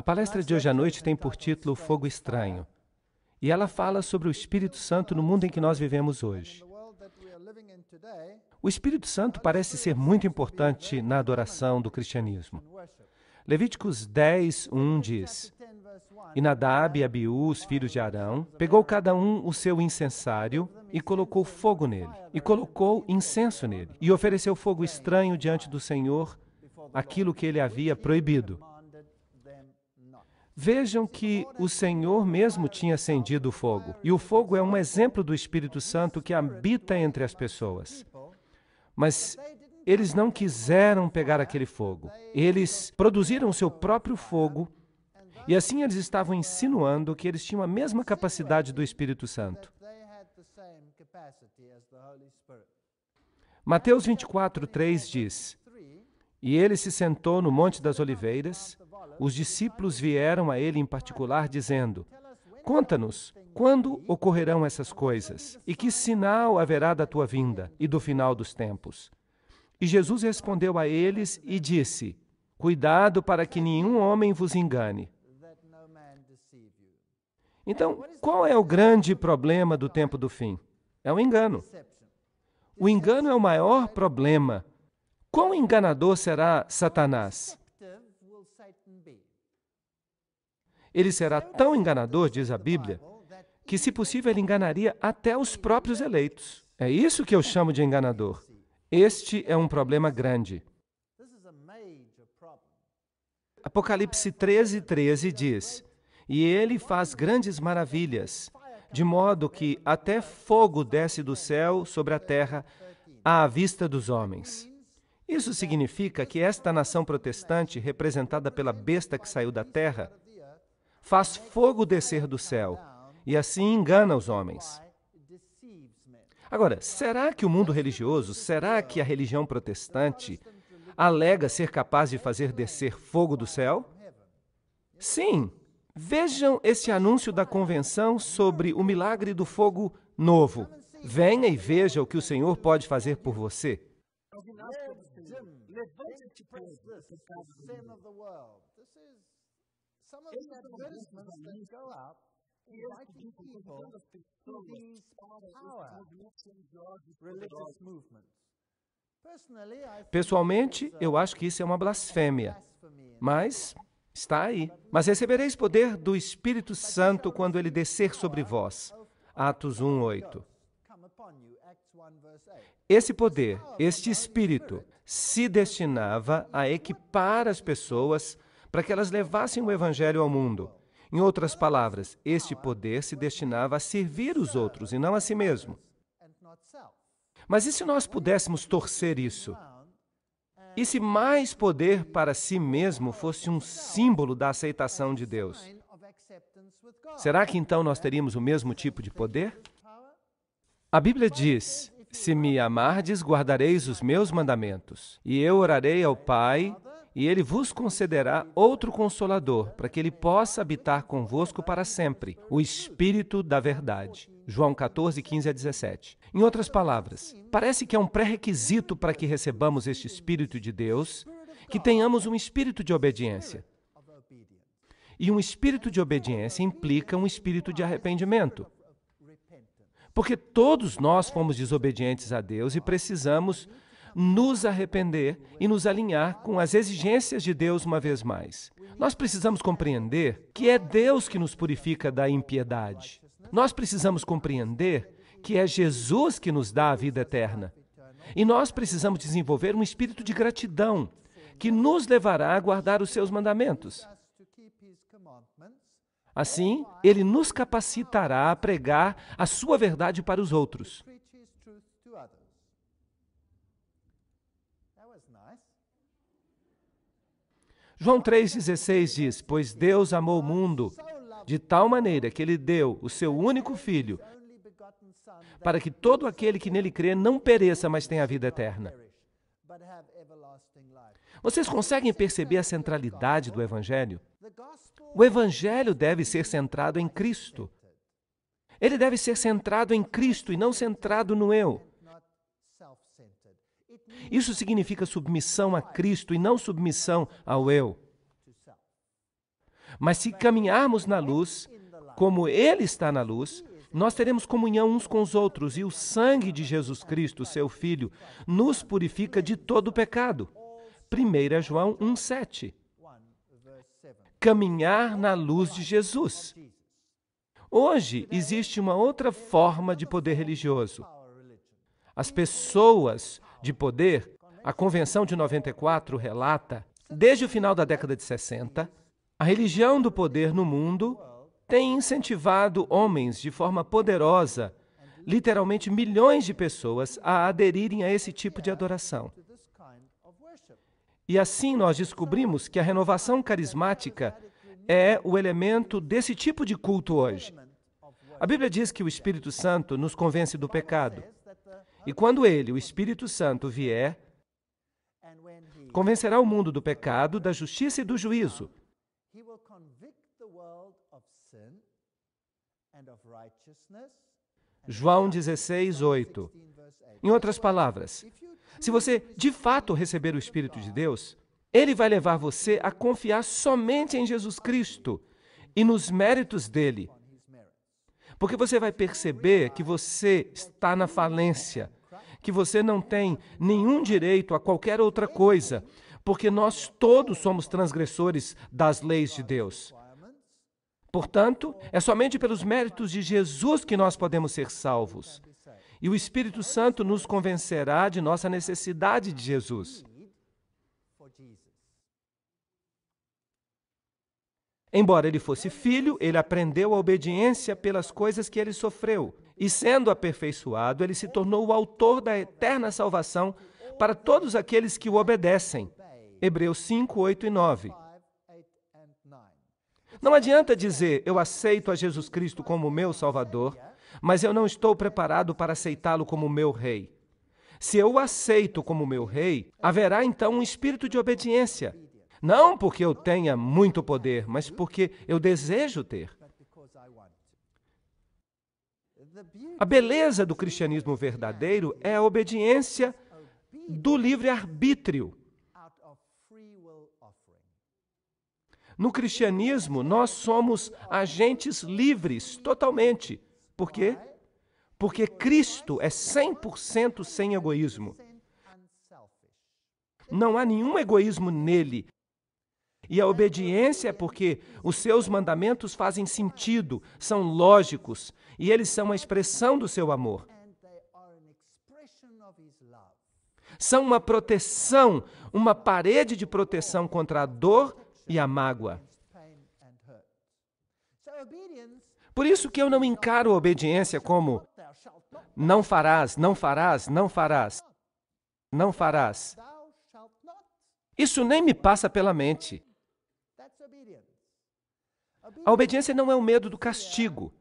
A palestra de hoje à noite tem por título Fogo Estranho, e ela fala sobre o Espírito Santo no mundo em que nós vivemos hoje. O Espírito Santo parece ser muito importante na adoração do cristianismo. Levíticos 10:1 diz: E Nadab e Abiú, os filhos de Arão, pegou cada um o seu incensário e colocou fogo nele, e colocou incenso nele, e ofereceu fogo estranho diante do Senhor, aquilo que ele havia proibido. Vejam que o Senhor mesmo tinha acendido o fogo, e o fogo é um exemplo do Espírito Santo que habita entre as pessoas. Mas eles não quiseram pegar aquele fogo. Eles produziram o seu próprio fogo, e assim eles estavam insinuando que eles tinham a mesma capacidade do Espírito Santo. Mateus 24:3 diz: E ele se sentou no Monte das Oliveiras. Os discípulos vieram a ele em particular, dizendo: Conta-nos, quando ocorrerão essas coisas? E que sinal haverá da tua vinda e do final dos tempos? E Jesus respondeu a eles e disse: Cuidado para que nenhum homem vos engane. Então, qual é o grande problema do tempo do fim? É o engano. O engano é o maior problema. Quão enganador será Satanás? Ele será tão enganador, diz a Bíblia, que, se possível, ele enganaria até os próprios eleitos. É isso que eu chamo de enganador. Este é um problema grande. Apocalipse 13:13 diz: E ele faz grandes maravilhas, de modo que até fogo desce do céu sobre a terra à vista dos homens. Isso significa que esta nação protestante, representada pela besta que saiu da terra, faz fogo descer do céu e assim engana os homens. Agora, será que o mundo religioso, será que a religião protestante alega ser capaz de fazer descer fogo do céu? Sim. Vejam esse anúncio da convenção sobre o milagre do fogo novo. Venha e veja o que o Senhor pode fazer por você. Pessoalmente, eu acho que isso é uma blasfêmia, mas está aí. Mas recebereis poder do Espírito Santo quando ele descer sobre vós. Atos 1:8. Esse poder, este Espírito, se destinava a equipar as pessoas para que elas levassem o Evangelho ao mundo. Em outras palavras, este poder se destinava a servir os outros e não a si mesmo. Mas e se nós pudéssemos torcer isso? E se mais poder para si mesmo fosse um símbolo da aceitação de Deus? Será que então nós teríamos o mesmo tipo de poder? A Bíblia diz: Se me amardes, guardareis os meus mandamentos, e eu orarei ao Pai, e ele vos concederá outro Consolador, para que ele possa habitar convosco para sempre, o Espírito da Verdade. João 14:15-17. Em outras palavras, parece que é um pré-requisito para que recebamos este Espírito de Deus, que tenhamos um espírito de obediência. E um espírito de obediência implica um espírito de arrependimento. Porque todos nós fomos desobedientes a Deus e precisamos nos arrepender e nos alinhar com as exigências de Deus uma vez mais. Nós precisamos compreender que é Deus que nos purifica da impiedade. Nós precisamos compreender que é Jesus que nos dá a vida eterna. E nós precisamos desenvolver um espírito de gratidão que nos levará a guardar os seus mandamentos. Assim, ele nos capacitará a pregar a sua verdade para os outros. João 3,16 diz: Pois Deus amou o mundo de tal maneira que ele deu o seu único Filho, para que todo aquele que nele crê não pereça, mas tenha a vida eterna. Vocês conseguem perceber a centralidade do Evangelho? O Evangelho deve ser centrado em Cristo. Ele deve ser centrado em Cristo e não centrado no eu. Isso significa submissão a Cristo e não submissão ao eu. Mas se caminharmos na luz, como Ele está na luz, nós teremos comunhão uns com os outros, e o sangue de Jesus Cristo, seu Filho, nos purifica de todo o pecado. 1 João 1,7. Caminhar na luz de Jesus. Hoje existe uma outra forma de poder religioso. As pessoas de poder, a Convenção de 94 relata, desde o final da década de 60, a religião do poder no mundo tem incentivado homens de forma poderosa, literalmente milhões de pessoas, a aderirem a esse tipo de adoração. E assim nós descobrimos que a renovação carismática é o elemento desse tipo de culto hoje. A Bíblia diz que o Espírito Santo nos convence do pecado. E quando ele, o Espírito Santo, vier, convencerá o mundo do pecado, da justiça e do juízo. João 16, 8. Em outras palavras, se você de fato receber o Espírito de Deus, ele vai levar você a confiar somente em Jesus Cristo e nos méritos dele. Porque você vai perceber que você está na falência, que você não tem nenhum direito a qualquer outra coisa, porque nós todos somos transgressores das leis de Deus. Portanto, é somente pelos méritos de Jesus que nós podemos ser salvos. E o Espírito Santo nos convencerá de nossa necessidade de Jesus. Embora ele fosse filho, ele aprendeu a obediência pelas coisas que ele sofreu. E sendo aperfeiçoado, ele se tornou o autor da eterna salvação para todos aqueles que o obedecem. Hebreus 5, 8 e 9. Não adianta dizer, eu aceito a Jesus Cristo como meu Salvador, mas eu não estou preparado para aceitá-lo como meu Rei. Se eu o aceito como meu Rei, haverá então um espírito de obediência. Não porque eu tenha muito poder, mas porque eu desejo ter. A beleza do cristianismo verdadeiro é a obediência do livre-arbítrio. No cristianismo, nós somos agentes livres totalmente. Por quê? Porque Cristo é 100% sem egoísmo. Não há nenhum egoísmo nele. E a obediência é porque os seus mandamentos fazem sentido, são lógicos, e eles são a expressão do seu amor. São uma proteção, uma parede de proteção contra a dor e a mágoa. Por isso que eu não encaro a obediência como não farás, não farás, não farás, não farás. Isso nem me passa pela mente. A obediência não é o medo do castigo.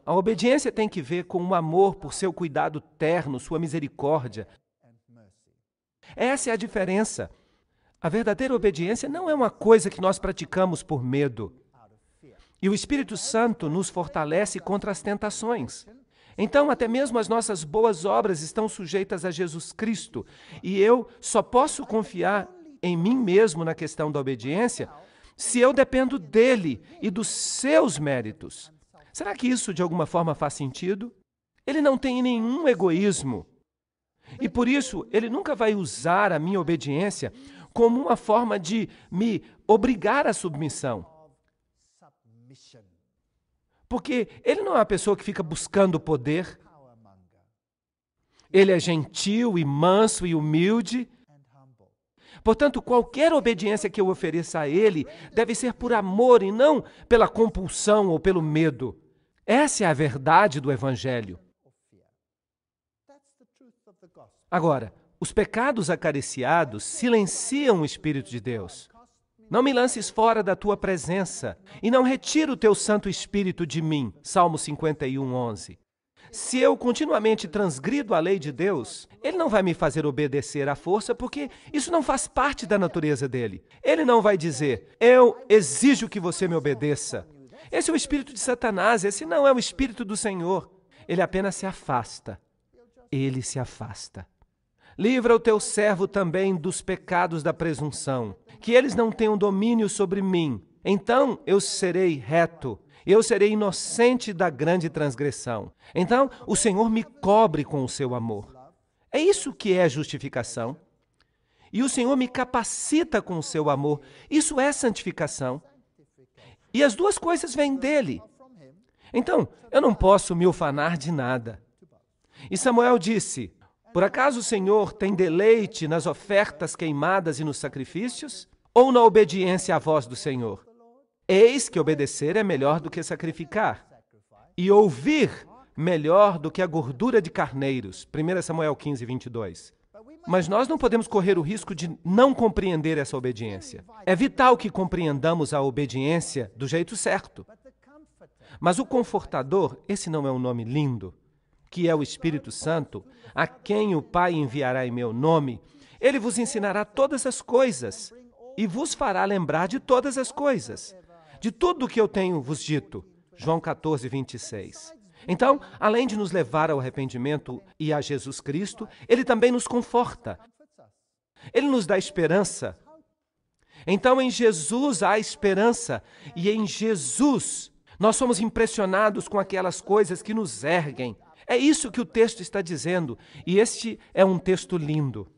A obediência tem que ver com o amor por seu cuidado terno, sua misericórdia. Essa é a diferença. A verdadeira obediência não é uma coisa que nós praticamos por medo. E o Espírito Santo nos fortalece contra as tentações. Então, até mesmo as nossas boas obras estão sujeitas a Jesus Cristo. E eu só posso confiar em mim mesmo na questão da obediência se eu dependo dele e dos seus méritos. Será que isso de alguma forma faz sentido? Ele não tem nenhum egoísmo. E por isso, ele nunca vai usar a minha obediência como uma forma de me obrigar à submissão. Porque ele não é uma pessoa que fica buscando poder. Ele é gentil e manso e humilde. Portanto, qualquer obediência que eu ofereça a ele deve ser por amor e não pela compulsão ou pelo medo. Essa é a verdade do Evangelho. Agora, os pecados acariciados silenciam o Espírito de Deus. Não me lances fora da tua presença e não retira o teu Santo Espírito de mim. Salmo 51, 11. Se eu continuamente transgrido a lei de Deus, ele não vai me fazer obedecer à força, porque isso não faz parte da natureza dele. Ele não vai dizer, eu exijo que você me obedeça. Esse é o espírito de Satanás, esse não é o espírito do Senhor. Ele apenas se afasta. Ele se afasta. Livra o teu servo também dos pecados da presunção, que eles não tenham domínio sobre mim. Então eu serei reto, eu serei inocente da grande transgressão. Então o Senhor me cobre com o seu amor. É isso que é justificação. E o Senhor me capacita com o seu amor. Isso é santificação. E as duas coisas vêm dele. Então, eu não posso me ufanar de nada. E Samuel disse: por acaso o Senhor tem deleite nas ofertas queimadas e nos sacrifícios? Ou na obediência à voz do Senhor? Eis que obedecer é melhor do que sacrificar, e ouvir melhor do que a gordura de carneiros. 1 Samuel 15, 22. Mas nós não podemos correr o risco de não compreender essa obediência. É vital que compreendamos a obediência do jeito certo. Mas o Confortador, esse não é um nome lindo, que é o Espírito Santo, a quem o Pai enviará em meu nome, ele vos ensinará todas as coisas e vos fará lembrar de todas as coisas, de tudo o que eu tenho vos dito. João 14, 26. Então, além de nos levar ao arrependimento e a Jesus Cristo, ele também nos conforta. Ele nos dá esperança. Então, em Jesus há esperança, e em Jesus nós somos impressionados com aquelas coisas que nos erguem. É isso que o texto está dizendo, e este é um texto lindo.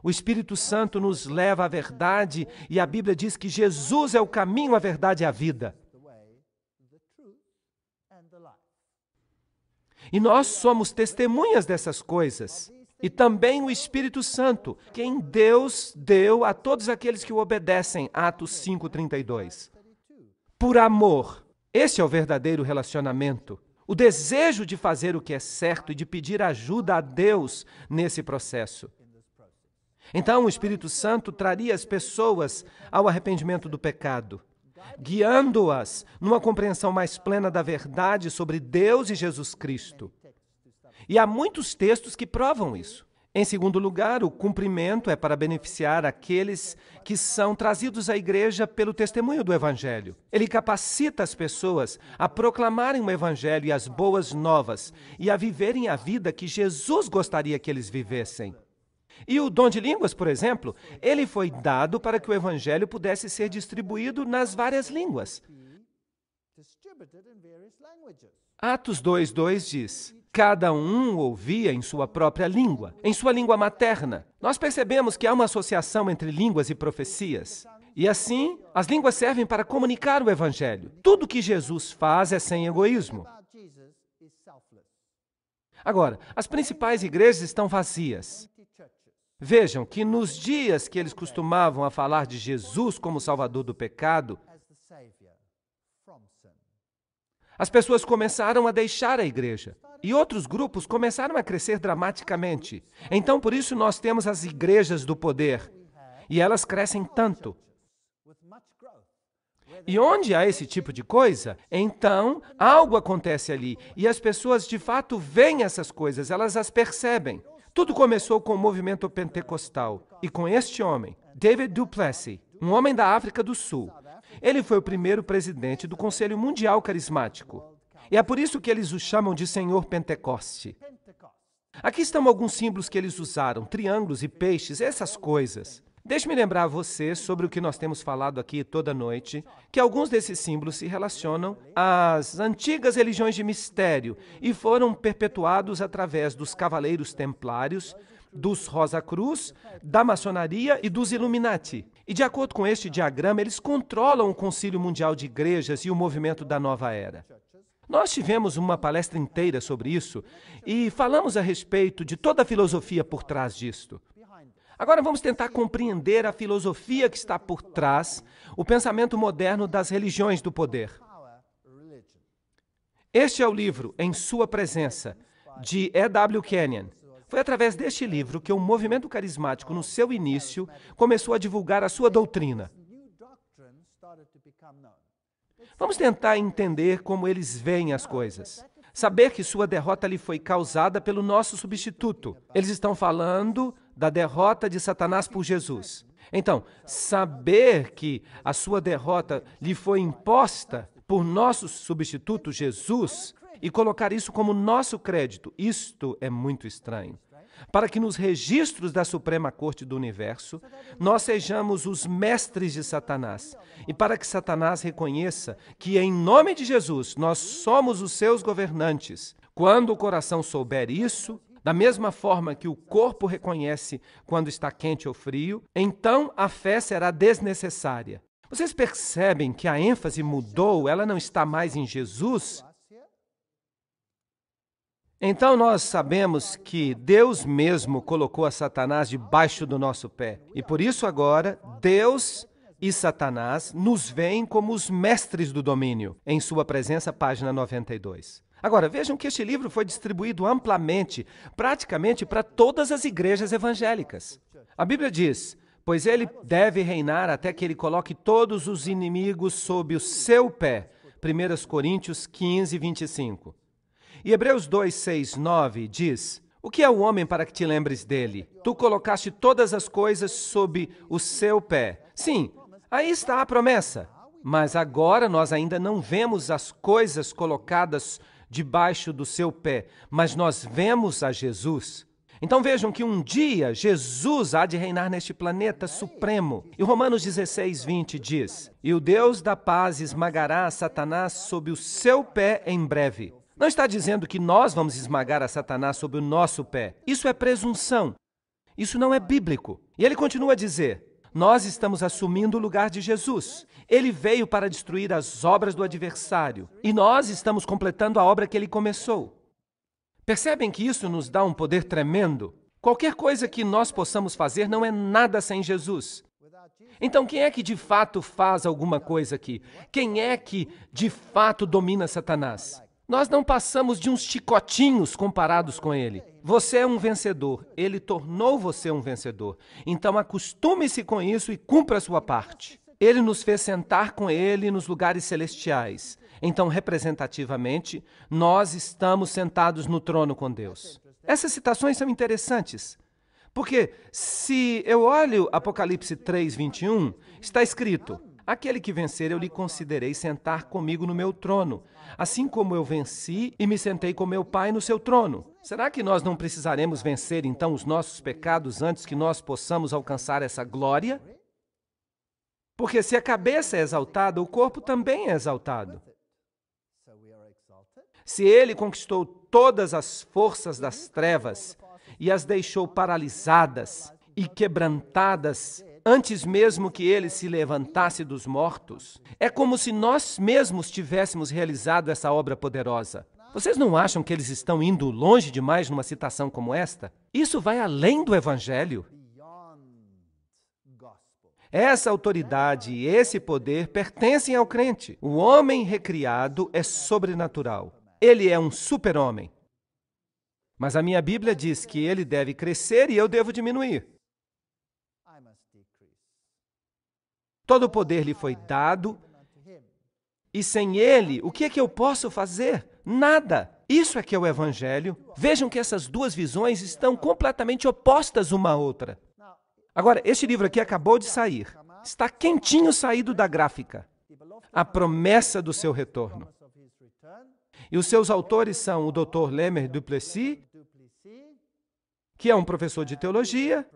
O Espírito Santo nos leva à verdade, e a Bíblia diz que Jesus é o caminho, a verdade e a vida. E nós somos testemunhas dessas coisas. E também o Espírito Santo, quem Deus deu a todos aqueles que o obedecem. Atos 5:32. Por amor. Esse é o verdadeiro relacionamento. O desejo de fazer o que é certo e de pedir ajuda a Deus nesse processo. Então, o Espírito Santo traria as pessoas ao arrependimento do pecado, guiando-as numa compreensão mais plena da verdade sobre Deus e Jesus Cristo. E há muitos textos que provam isso. Em segundo lugar, o cumprimento é para beneficiar aqueles que são trazidos à igreja pelo testemunho do Evangelho. Ele capacita as pessoas a proclamarem o Evangelho e as boas novas e a viverem a vida que Jesus gostaria que eles vivessem. E o dom de línguas, por exemplo, ele foi dado para que o Evangelho pudesse ser distribuído nas várias línguas. Atos 2:2 diz: cada um ouvia em sua própria língua, em sua língua materna. Nós percebemos que há uma associação entre línguas e profecias. E assim, as línguas servem para comunicar o Evangelho. Tudo que Jesus faz é sem egoísmo. Agora, as principais igrejas estão vazias. Vejam que nos dias que eles costumavam a falar de Jesus como Salvador do pecado, as pessoas começaram a deixar a igreja. E outros grupos começaram a crescer dramaticamente. Então, por isso, nós temos as igrejas do poder. E elas crescem tanto. E onde há esse tipo de coisa, então algo acontece ali. E as pessoas, de fato, veem essas coisas, elas as percebem. Tudo começou com o movimento pentecostal. E com este homem, David du Plessis, um homem da África do Sul. Ele foi o primeiro presidente do Conselho Mundial Carismático. E é por isso que eles o chamam de Senhor Pentecoste. Aqui estão alguns símbolos que eles usaram, triângulos e peixes, essas coisas. Deixe-me lembrar a você sobre o que nós temos falado aqui toda noite, que alguns desses símbolos se relacionam às antigas religiões de mistério e foram perpetuados através dos Cavaleiros Templários, dos Rosa Cruz, da maçonaria e dos Illuminati. E de acordo com este diagrama, eles controlam o Concílio Mundial de Igrejas e o movimento da Nova Era. Nós tivemos uma palestra inteira sobre isso e falamos a respeito de toda a filosofia por trás disto. Agora vamos tentar compreender a filosofia que está por trás, o pensamento moderno das religiões do poder. Este é o livro, Em Sua Presença, de E.W. Kenyon. Foi através deste livro que o movimento carismático, no seu início, começou a divulgar a sua doutrina. Vamos tentar entender como eles veem as coisas. Saber que sua derrota lhe foi causada pelo nosso substituto. Eles estão falando da derrota de Satanás por Jesus. Então, saber que a sua derrota lhe foi imposta por nosso substituto Jesus e colocar isso como nosso crédito, isto é muito estranho. para que nos registros da Suprema Corte do Universo, nós sejamos os mestres de Satanás, e para que Satanás reconheça que, em nome de Jesus, nós somos os seus governantes. Quando o coração souber isso, da mesma forma que o corpo reconhece quando está quente ou frio, então a fé será desnecessária. Vocês percebem que a ênfase mudou, ela não está mais em Jesus? Então nós sabemos que Deus mesmo colocou a Satanás debaixo do nosso pé. E por isso agora, Deus e Satanás nos veem como os mestres do domínio, em sua presença, página 92. Agora, vejam que este livro foi distribuído amplamente, praticamente para todas as igrejas evangélicas. A Bíblia diz: pois ele deve reinar até que ele coloque todos os inimigos sob o seu pé. 1 Coríntios 15, 25. E Hebreus 2, 6, 9 diz: o que é o homem para que te lembres dele? Tu colocaste todas as coisas sob o seu pé. Sim, aí está a promessa. Mas agora nós ainda não vemos as coisas colocadas debaixo do seu pé, mas nós vemos a Jesus. Então vejam que um dia Jesus há de reinar neste planeta supremo. E Romanos 16, 20 diz: e o Deus da paz esmagará a Satanás sob o seu pé em breve. Não está dizendo que nós vamos esmagar a Satanás sob o nosso pé. Isso é presunção. Isso não é bíblico. E ele continua a dizer: nós estamos assumindo o lugar de Jesus. Ele veio para destruir as obras do adversário. E nós estamos completando a obra que ele começou. Percebem que isso nos dá um poder tremendo? Qualquer coisa que nós possamos fazer não é nada sem Jesus. Então, quem é que de fato faz alguma coisa aqui? Quem é que de fato domina Satanás? Nós não passamos de uns chicotinhos comparados com ele. Você é um vencedor. Ele tornou você um vencedor. Então, acostume-se com isso e cumpra a sua parte. Ele nos fez sentar com ele nos lugares celestiais. Então, representativamente, nós estamos sentados no trono com Deus. Essas citações são interessantes, porque se eu olho Apocalipse 3, 21, está escrito: aquele que vencer, eu lhe considerei sentar comigo no meu trono, assim como eu venci e me sentei com meu Pai no seu trono. Será que nós não precisaremos vencer, então, os nossos pecados antes que nós possamos alcançar essa glória? Porque se a cabeça é exaltada, o corpo também é exaltado. Se ele conquistou todas as forças das trevas e as deixou paralisadas e quebrantadas antes mesmo que ele se levantasse dos mortos, é como se nós mesmos tivéssemos realizado essa obra poderosa. Vocês não acham que eles estão indo longe demais numa citação como esta? Isso vai além do Evangelho. Essa autoridade e esse poder pertencem ao crente. O homem recriado é sobrenatural. Ele é um super-homem. Mas a minha Bíblia diz que ele deve crescer e eu devo diminuir. Todo o poder lhe foi dado, e sem ele, o que é que eu posso fazer? Nada. Isso é que é o Evangelho. Vejam que essas duas visões estão completamente opostas uma à outra. Agora, este livro aqui acabou de sair. Está quentinho saído da gráfica. A promessa do seu retorno. E os seus autores são o Dr. Lemer Duplessis, que é um professor de teologia,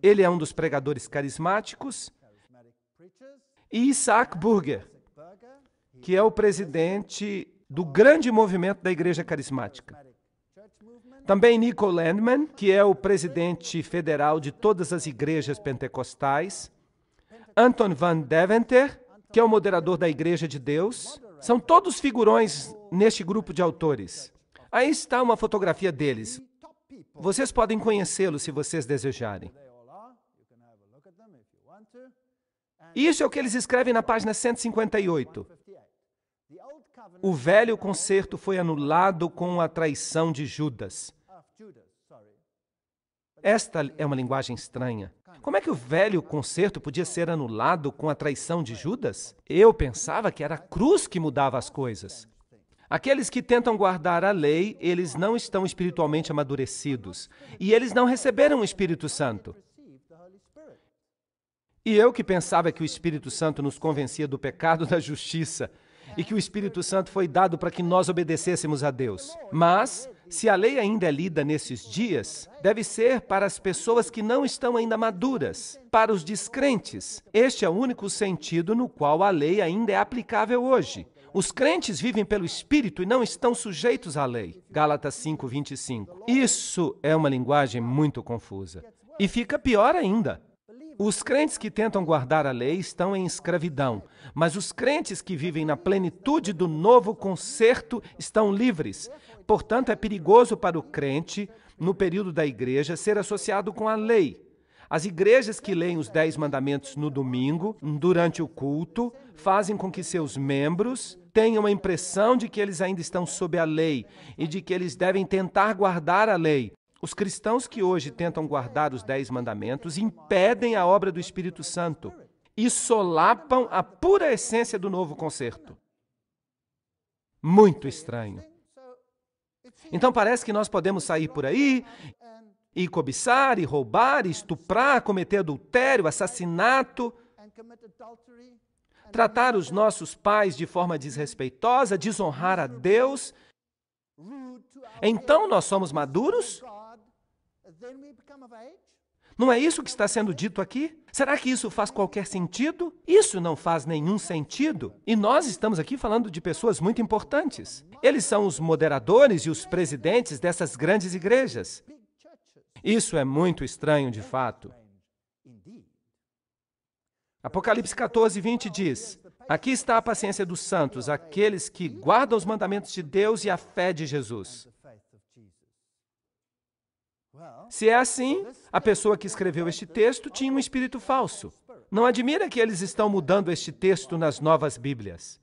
ele é um dos pregadores carismáticos, e Isaac Burger, que é o presidente do grande movimento da Igreja Carismática. Também Nico Landman, que é o presidente federal de todas as igrejas pentecostais. Anton van Deventer, que é o moderador da Igreja de Deus. São todos figurões neste grupo de autores. Aí está uma fotografia deles. Vocês podem conhecê-los se vocês desejarem. Isso é o que eles escrevem na página 158. O velho concerto foi anulado com a traição de Judas. Esta é uma linguagem estranha. Como é que o velho concerto podia ser anulado com a traição de Judas? Eu pensava que era a cruz que mudava as coisas. Aqueles que tentam guardar a lei, eles não estão espiritualmente amadurecidos. E eles não receberam o Espírito Santo. E eu que pensava que o Espírito Santo nos convencia do pecado, da justiça, e que o Espírito Santo foi dado para que nós obedecêssemos a Deus. Mas, Se a lei ainda é lida nesses dias, deve ser para as pessoas que não estão ainda maduras, para os descrentes. Este é o único sentido no qual a lei ainda é aplicável hoje. Os crentes vivem pelo Espírito e não estão sujeitos à lei. Gálatas 5:25. Isso é uma linguagem muito confusa. E fica pior ainda. Os crentes que tentam guardar a lei estão em escravidão, mas os crentes que vivem na plenitude do novo concerto estão livres. Portanto, é perigoso para o crente, no período da igreja, ser associado com a lei. As igrejas que leem os 10 mandamentos no domingo, durante o culto, fazem com que seus membros tenham a impressão de que eles ainda estão sob a lei e de que eles devem tentar guardar a lei. Os cristãos que hoje tentam guardar os 10 mandamentos impedem a obra do Espírito Santo e solapam a pura essência do novo concerto. Muito estranho. Então parece que nós podemos sair por aí e cobiçar, e roubar, e estuprar, cometer adultério, assassinato, tratar os nossos pais de forma desrespeitosa, desonrar a Deus. Então nós somos maduros? Não é isso que está sendo dito aqui? Será que isso faz qualquer sentido? Isso não faz nenhum sentido. E nós estamos aqui falando de pessoas muito importantes. Eles são os moderadores e os presidentes dessas grandes igrejas. Isso é muito estranho, de fato. Apocalipse 14:20 diz: aqui está a paciência dos santos, aqueles que guardam os mandamentos de Deus e a fé de Jesus. Se é assim, a pessoa que escreveu este texto tinha um espírito falso. Não admira que eles estão mudando este texto nas novas Bíblias.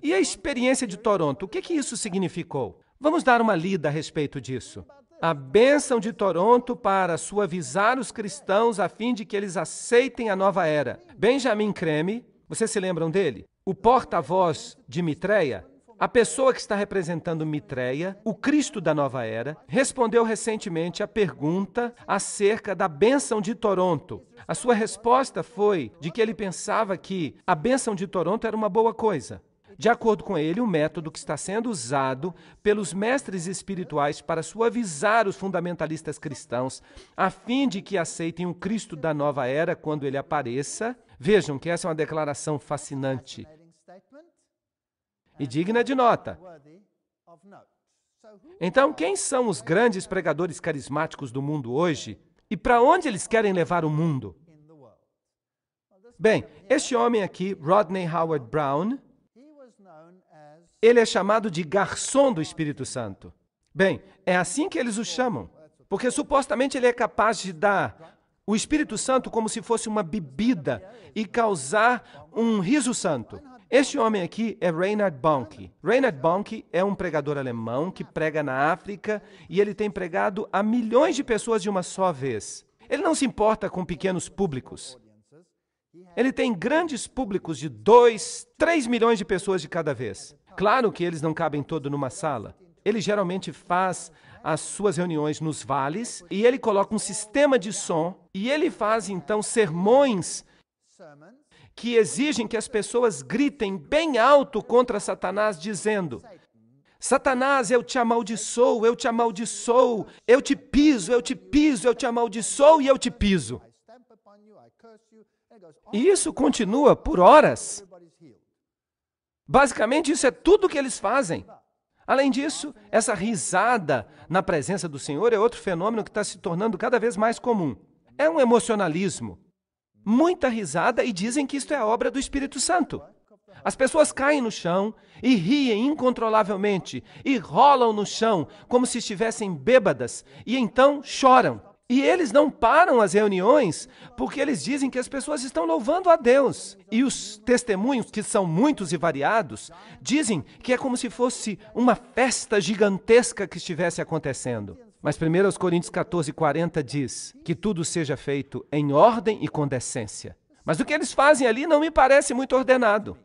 E a experiência de Toronto, o que isso significou? Vamos dar uma lida a respeito disso. A bênção de Toronto para suavizar os cristãos a fim de que eles aceitem a nova era. Benjamin Creme, vocês se lembram dele? O porta-voz de Mitreia, a pessoa que está representando Mitreia, o Cristo da nova era, respondeu recentemente à pergunta acerca da bênção de Toronto. A sua resposta foi de que ele pensava que a bênção de Toronto era uma boa coisa. De acordo com ele, o método que está sendo usado pelos mestres espirituais para suavizar os fundamentalistas cristãos, a fim de que aceitem o Cristo da nova era quando ele apareça. Vejam que essa é uma declaração fascinante e digna de nota. Então, quem são os grandes pregadores carismáticos do mundo hoje e para onde eles querem levar o mundo? Bem, este homem aqui, Rodney Howard Brown, ele é chamado de garçom do Espírito Santo. Bem, é assim que eles o chamam, porque supostamente ele é capaz de dar o Espírito Santo como se fosse uma bebida e causar um riso santo. Este homem aqui é Reinhard Bonnke. Reinhard Bonnke é um pregador alemão que prega na África e ele tem pregado a milhões de pessoas de uma só vez. Ele não se importa com pequenos públicos. Ele tem grandes públicos de 2, 3 milhões de pessoas de cada vez. Claro que eles não cabem todos numa sala. Ele geralmente faz as suas reuniões nos vales e ele coloca um sistema de som e ele faz então sermões que exigem que as pessoas gritem bem alto contra Satanás, dizendo: Satanás, eu te amaldiçoo, eu te amaldiçoo, eu te piso, eu te piso, eu te amaldiçoo e eu te piso. E isso continua por horas. Basicamente, isso é tudo que eles fazem. Além disso, essa risada na presença do Senhor é outro fenômeno que está se tornando cada vez mais comum. É um emocionalismo. Muita risada e dizem que isto é a obra do Espírito Santo. As pessoas caem no chão e riem incontrolavelmente e rolam no chão como se estivessem bêbadas e então choram. E eles não param as reuniões porque eles dizem que as pessoas estão louvando a Deus. E os testemunhos, que são muitos e variados, dizem que é como se fosse uma festa gigantesca que estivesse acontecendo. Mas 1 Coríntios 14:40 diz que tudo seja feito em ordem e com decência. Mas o que eles fazem ali não me parece muito ordenado.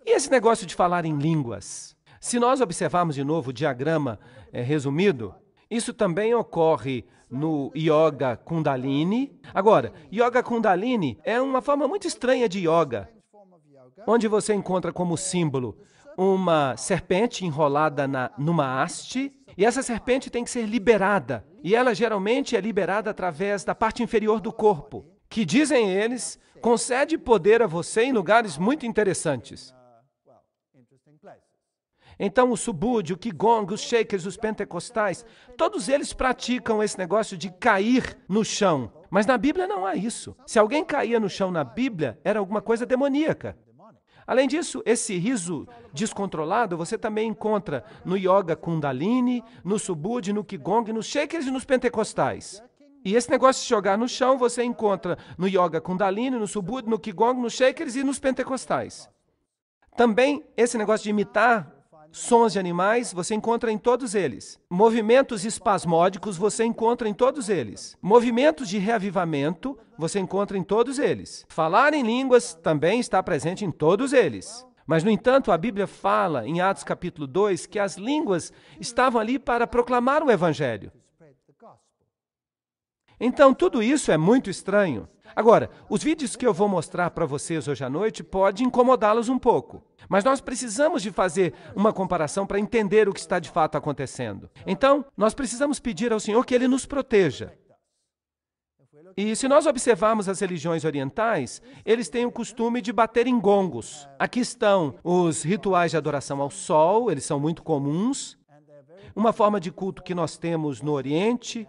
E esse negócio de falar em línguas? Se nós observarmos de novo o diagrama resumido, isso também ocorre no Yoga Kundalini. Agora, Yoga Kundalini é uma forma muito estranha de yoga, onde você encontra como símbolo uma serpente enrolada numa haste E essa serpente tem que ser liberada. E ela geralmente é liberada através da parte inferior do corpo, que, dizem eles, concede poder a você em lugares muito interessantes. Então, o Subud, o Qigong, os Shakers, os pentecostais, todos eles praticam esse negócio de cair no chão. Mas na Bíblia não há isso. Se alguém caía no chão na Bíblia, era alguma coisa demoníaca. Além disso, esse riso descontrolado você também encontra no Yoga Kundalini, no Subud, no Qigong, nos Shakers e nos pentecostais. E esse negócio de jogar no chão você encontra no Yoga Kundalini, no Subud, no Qigong, nos Shakers e nos pentecostais. Também esse negócio de imitar sons de animais, você encontra em todos eles. Movimentos espasmódicos, você encontra em todos eles. Movimentos de reavivamento, você encontra em todos eles. Falar em línguas também está presente em todos eles. Mas, no entanto, a Bíblia fala, em Atos capítulo 2, que as línguas estavam ali para proclamar o Evangelho. Então, tudo isso é muito estranho. Agora, os vídeos que eu vou mostrar para vocês hoje à noite podem incomodá-los um pouco. Mas nós precisamos de fazer uma comparação para entender o que está de fato acontecendo. Então, nós precisamos pedir ao Senhor que Ele nos proteja. E se nós observarmos as religiões orientais, eles têm o costume de bater em gongos. Aqui estão os rituais de adoração ao sol, eles são muito comuns. Uma forma de culto que nós temos no Oriente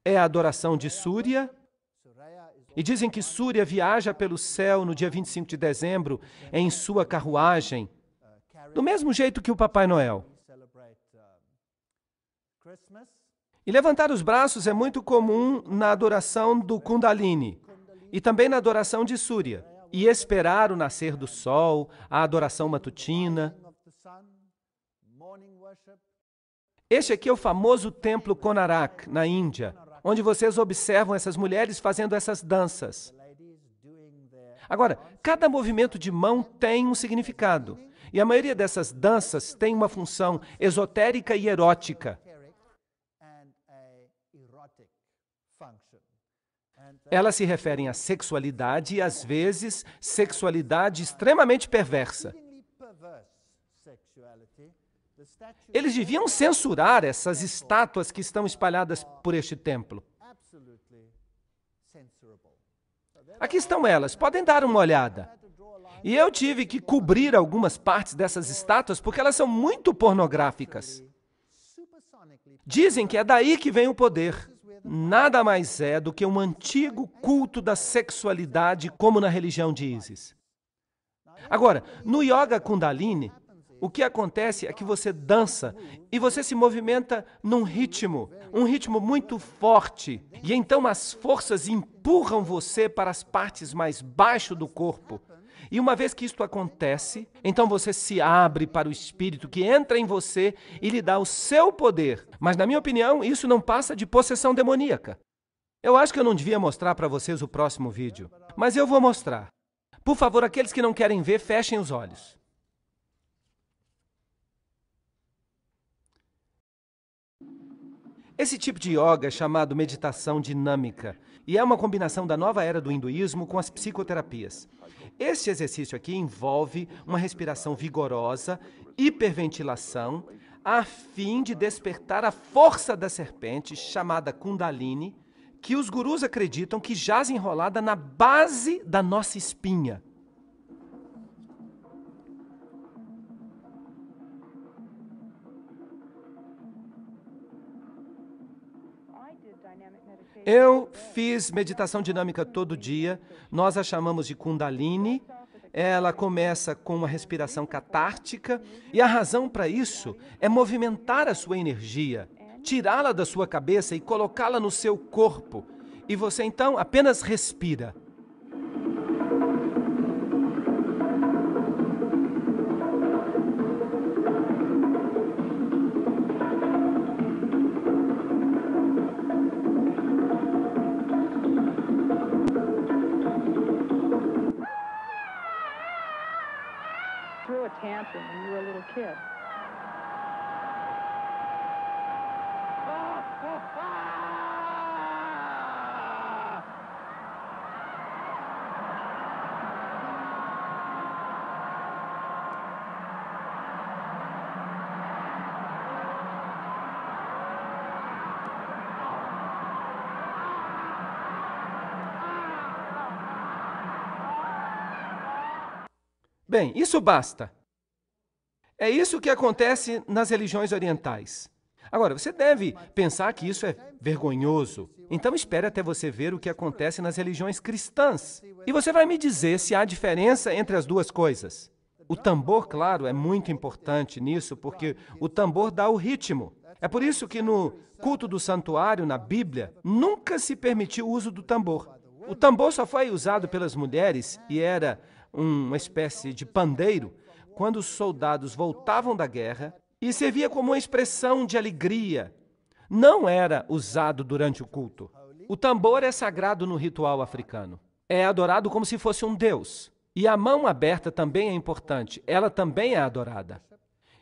é a adoração de Súria. E dizem que Súria viaja pelo céu no dia 25 de dezembro em sua carruagem, do mesmo jeito que o Papai Noel. E levantar os braços é muito comum na adoração do Kundalini e também na adoração de Súria. E esperar o nascer do sol, a adoração matutina. Este aqui é o famoso templo Konarak, na Índia, onde vocês observam essas mulheres fazendo essas danças. Agora, cada movimento de mão tem um significado. E a maioria dessas danças tem uma função esotérica e erótica. Elas se referem à sexualidade e, às vezes, sexualidade extremamente perversa. Eles deviam censurar essas estátuas que estão espalhadas por este templo. Aqui estão elas, podem dar uma olhada. E eu tive que cobrir algumas partes dessas estátuas porque elas são muito pornográficas. Dizem que é daí que vem o poder. Nada mais é do que um antigo culto da sexualidade, como na religião de Ísis. Agora, no Yoga Kundalini, o que acontece é que você dança e você se movimenta num ritmo, um ritmo muito forte. E então as forças empurram você para as partes mais baixas do corpo. E uma vez que isto acontece, então você se abre para o Espírito que entra em você e lhe dá o seu poder. Mas, na minha opinião, isso não passa de possessão demoníaca. Eu acho que eu não devia mostrar para vocês o próximo vídeo, mas eu vou mostrar. Por favor, aqueles que não querem ver, fechem os olhos. Esse tipo de yoga é chamado meditação dinâmica e é uma combinação da nova era do hinduísmo com as psicoterapias. Este exercício aqui envolve uma respiração vigorosa, hiperventilação, a fim de despertar a força da serpente, chamada Kundalini, que os gurus acreditam que jaz enrolada na base da nossa espinha. Eu fiz meditação dinâmica todo dia, nós a chamamos de Kundalini. Ela começa com uma respiração catártica e a razão para isso é movimentar a sua energia, tirá-la da sua cabeça e colocá-la no seu corpo. E você então apenas respira. Threw a tantrum when you were a little kid. Bem, isso basta. É isso que acontece nas religiões orientais. Agora, você deve pensar que isso é vergonhoso. Então espere até você ver o que acontece nas religiões cristãs. E você vai me dizer se há diferença entre as duas coisas. O tambor, claro, é muito importante nisso, porque o tambor dá o ritmo. É por isso que no culto do santuário, na Bíblia, nunca se permitiu o uso do tambor. O tambor só foi usado pelas mulheres e era uma espécie de pandeiro quando os soldados voltavam da guerra e servia como uma expressão de alegria. Não era usado durante o culto. O tambor é sagrado no ritual africano. É adorado como se fosse um deus. E a mão aberta também é importante. Ela também é adorada.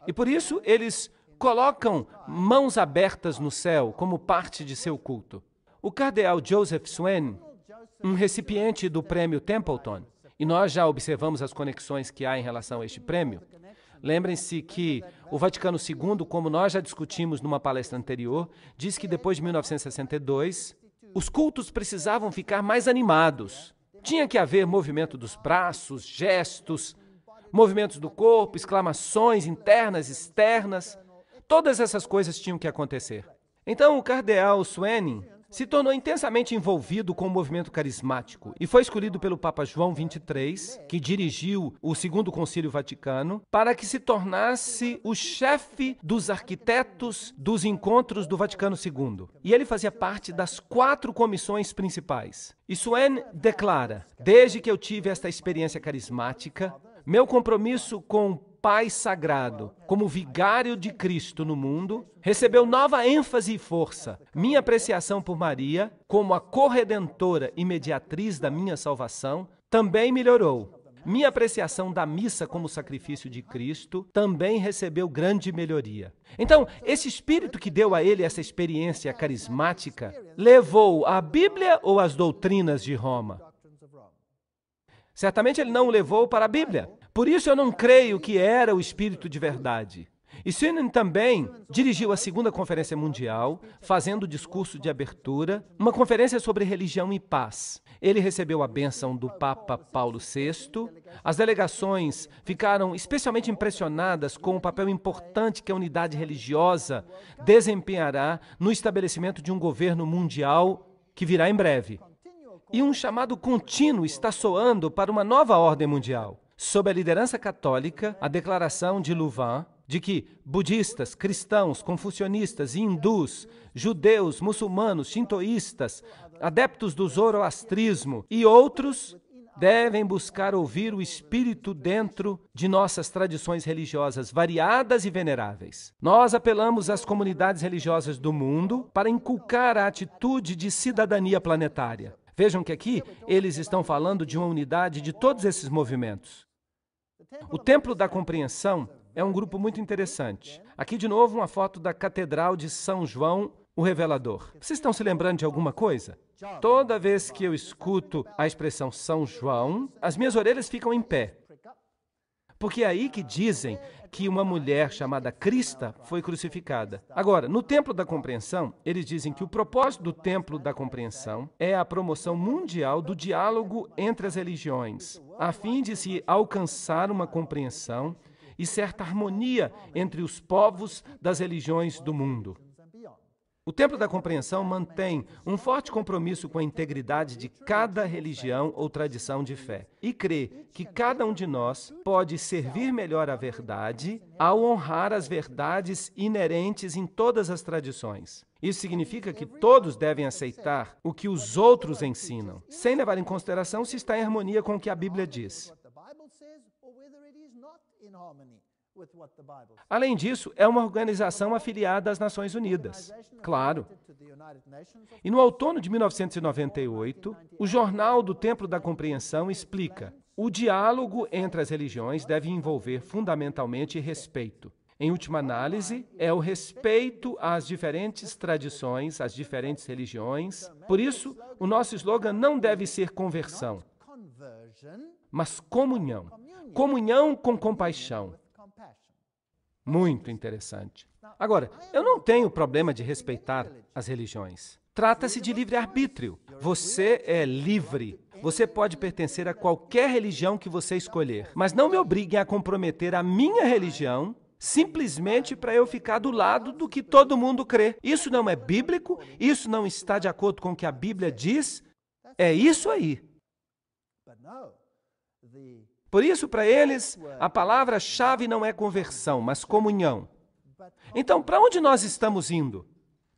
E por isso eles colocam mãos abertas no céu como parte de seu culto. O cardeal Joseph Swain, um recipiente do prêmio Templeton, e nós já observamos as conexões que há em relação a este prêmio. Lembrem-se que o Vaticano II, como nós já discutimos numa palestra anterior, diz que depois de 1962, os cultos precisavam ficar mais animados. Tinha que haver movimento dos braços, gestos, movimentos do corpo, exclamações internas, externas. Todas essas coisas tinham que acontecer. Então, o cardeal Swain se tornou intensamente envolvido com o movimento carismático e foi escolhido pelo Papa João XXIII, que dirigiu o Segundo Concílio Vaticano, para que se tornasse o chefe dos arquitetos dos encontros do Vaticano II. E ele fazia parte das 4 comissões principais. E Swain declara: desde que eu tive esta experiência carismática, meu compromisso com o Pai Sagrado, como vigário de Cristo no mundo, recebeu nova ênfase e força. Minha apreciação por Maria, como a corredentora e mediatriz da minha salvação, também melhorou. Minha apreciação da missa como sacrifício de Cristo também recebeu grande melhoria. Então, esse espírito que deu a ele essa experiência carismática, levou a Bíblia ou as doutrinas de Roma? Certamente ele não o levou para a Bíblia. Por isso eu não creio que era o espírito de verdade. E Swain também dirigiu a Segunda Conferência Mundial, fazendo o discurso de abertura, uma conferência sobre religião e paz. Ele recebeu a bênção do Papa Paulo VI. As delegações ficaram especialmente impressionadas com o papel importante que a unidade religiosa desempenhará no estabelecimento de um governo mundial que virá em breve. E um chamado contínuo está soando para uma nova ordem mundial. Sob a liderança católica, a declaração de Louvain, de que budistas, cristãos, confucionistas e hindus, judeus, muçulmanos, shintoístas, adeptos do zoroastrismo e outros devem buscar ouvir o Espírito dentro de nossas tradições religiosas variadas e veneráveis. Nós apelamos às comunidades religiosas do mundo para inculcar a atitude de cidadania planetária. Vejam que aqui eles estão falando de uma unidade de todos esses movimentos. O Templo da Compreensão é um grupo muito interessante. Aqui, de novo, uma foto da Catedral de São João, o Revelador. Vocês estão se lembrando de alguma coisa? Toda vez que eu escuto a expressão São João, as minhas orelhas ficam em pé. Porque é aí que dizem que uma mulher chamada Crista foi crucificada. Agora, no Templo da Compreensão, eles dizem que o propósito do Templo da Compreensão é a promoção mundial do diálogo entre as religiões, a fim de se alcançar uma compreensão e certa harmonia entre os povos das religiões do mundo. O Templo da Compreensão mantém um forte compromisso com a integridade de cada religião ou tradição de fé e crê que cada um de nós pode servir melhor à verdade ao honrar as verdades inerentes em todas as tradições. Isso significa que todos devem aceitar o que os outros ensinam, sem levar em consideração se está em harmonia com o que a Bíblia diz. Além disso, é uma organização afiliada às Nações Unidas, claro. E no outono de 1998, o Jornal do Templo da Compreensão explica: o diálogo entre as religiões deve envolver fundamentalmente respeito. Em última análise, é o respeito às diferentes tradições, às diferentes religiões. Por isso, o nosso slogan não deve ser conversão, mas comunhão. Comunhão com compaixão. Muito interessante. Agora, eu não tenho problema de respeitar as religiões. Trata-se de livre-arbítrio. Você é livre. Você pode pertencer a qualquer religião que você escolher, mas não me obriguem a comprometer a minha religião simplesmente para eu ficar do lado do que todo mundo crê. Isso não é bíblico, isso não está de acordo com o que a Bíblia diz. É isso aí. Por isso, para eles, a palavra-chave não é conversão, mas comunhão. Então, para onde nós estamos indo?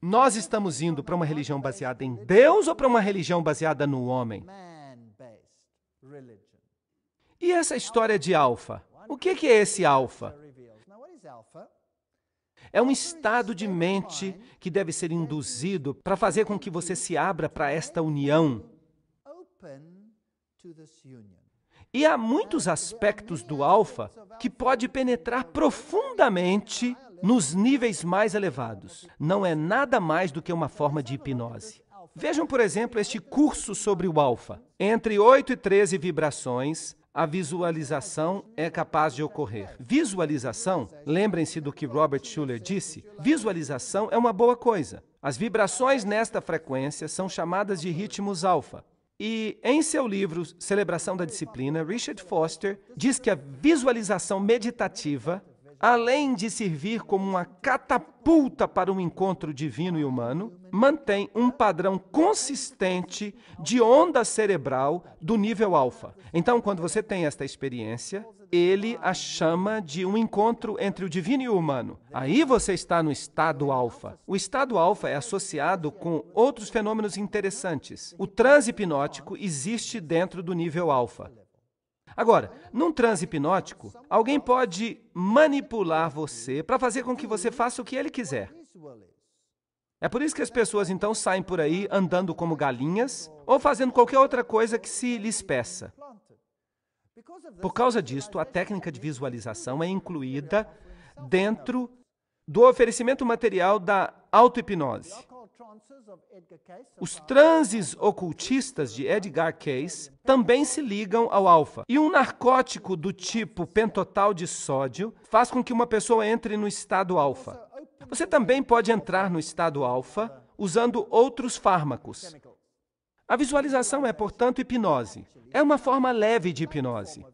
Nós estamos indo para uma religião baseada em Deus ou para uma religião baseada no homem? E essa história de alfa? O que é esse alfa? É um estado de mente que deve ser induzido para fazer com que você se abra para esta união. E há muitos aspectos do alfa que pode penetrar profundamente nos níveis mais elevados. Não é nada mais do que uma forma de hipnose. Vejam, por exemplo, este curso sobre o alfa. Entre 8 e 13 vibrações, a visualização é capaz de ocorrer. Visualização, lembrem-se do que Robert Schuller disse, visualização é uma boa coisa. As vibrações nesta frequência são chamadas de ritmos alfa. E em seu livro Celebração da Disciplina, Richard Foster diz que a visualização meditativa, além de servir como uma catapulta para um encontro divino e humano, mantém um padrão consistente de onda cerebral do nível alfa. Então, quando você tem esta experiência, ele a chama de um encontro entre o divino e o humano. Aí você está no estado alfa. O estado alfa é associado com outros fenômenos interessantes. O transe hipnótico existe dentro do nível alfa. Agora, num transe hipnótico, alguém pode manipular você para fazer com que você faça o que ele quiser. É por isso que as pessoas então saem por aí andando como galinhas ou fazendo qualquer outra coisa que se lhes peça. Por causa disto, a técnica de visualização é incluída dentro do oferecimento material da auto-hipnose. Os transes ocultistas de Edgar Cayce também se ligam ao alfa. E um narcótico do tipo pentotal de sódio faz com que uma pessoa entre no estado alfa. Você também pode entrar no estado alfa usando outros fármacos. A visualização é, portanto, hipnose. É uma forma leve de hipnose.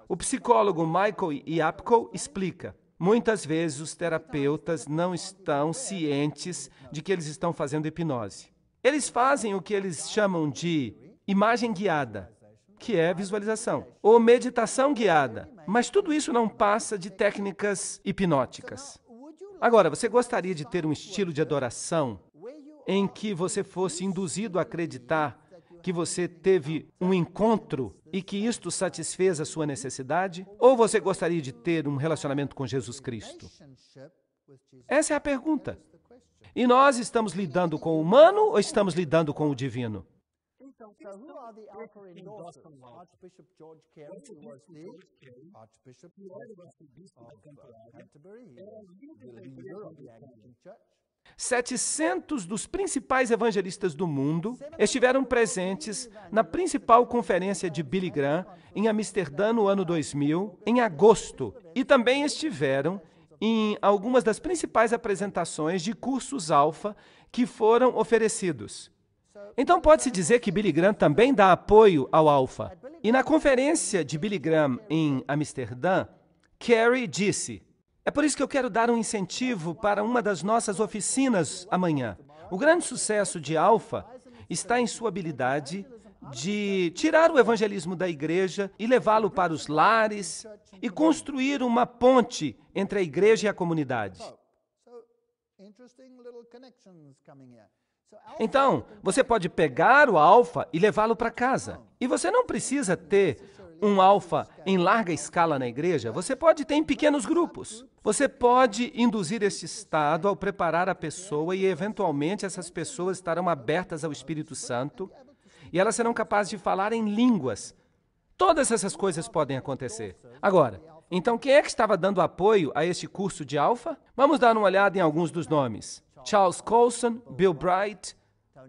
O psicólogo Michael Yapko explica. Muitas vezes os terapeutas não estão cientes de que eles estão fazendo hipnose. Eles fazem o que eles chamam de imagem guiada, que é visualização, ou meditação guiada, mas tudo isso não passa de técnicas hipnóticas. Agora, você gostaria de ter um estilo de adoração em que você fosse induzido a acreditar que você teve um encontro e que isto satisfez a sua necessidade? Ou você gostaria de ter um relacionamento com Jesus Cristo? Essa é a pergunta. E nós estamos lidando com o humano ou estamos lidando com o divino? Archbishop George Carey was the Archbishop of Canterbury, in Europe, the Anglican Church. 700 dos principais evangelistas do mundo estiveram presentes na principal conferência de Billy Graham em Amsterdã no ano 2000, em agosto, e também estiveram em algumas das principais apresentações de cursos alfa que foram oferecidos. Então pode-se dizer que Billy Graham também dá apoio ao alfa. E na conferência de Billy Graham em Amsterdã, Carey disse: é por isso que eu quero dar um incentivo para uma das nossas oficinas amanhã. O grande sucesso de alfa está em sua habilidade de tirar o evangelismo da igreja e levá-lo para os lares e construir uma ponte entre a igreja e a comunidade. Então, você pode pegar o alfa e levá-lo para casa. E você não precisa ter um alfa em larga escala na igreja, você pode ter em pequenos grupos. Você pode induzir este estado ao preparar a pessoa e, eventualmente, essas pessoas estarão abertas ao Espírito Santo e elas serão capazes de falar em línguas. Todas essas coisas podem acontecer. Agora, então quem é que estava dando apoio a este curso de alfa? Vamos dar uma olhada em alguns dos nomes. Charles Colson, Bill Bright,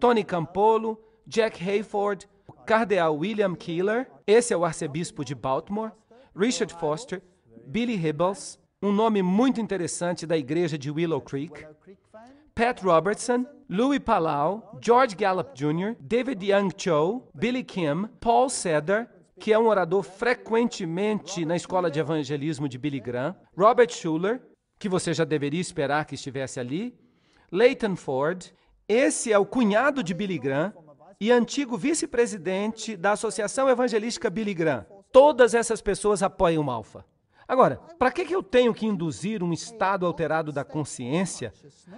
Tony Campolo, Jack Hayford, Cardeal William Keeler, esse é o arcebispo de Baltimore, Richard Foster, Billy Hybels, um nome muito interessante da igreja de Willow Creek, Pat Robertson, Louis Palau, George Gallup Jr., David Young Cho, Billy Kim, Paul Seder, que é um orador frequentemente na escola de evangelismo de Billy Graham, Robert Schuller, que você já deveria esperar que estivesse ali, Leighton Ford, esse é o cunhado de Billy Graham e antigo vice-presidente da Associação Evangelística Billy Graham. Todas essas pessoas apoiam o Alfa. Agora, para que eu tenho que induzir um estado alterado da consciência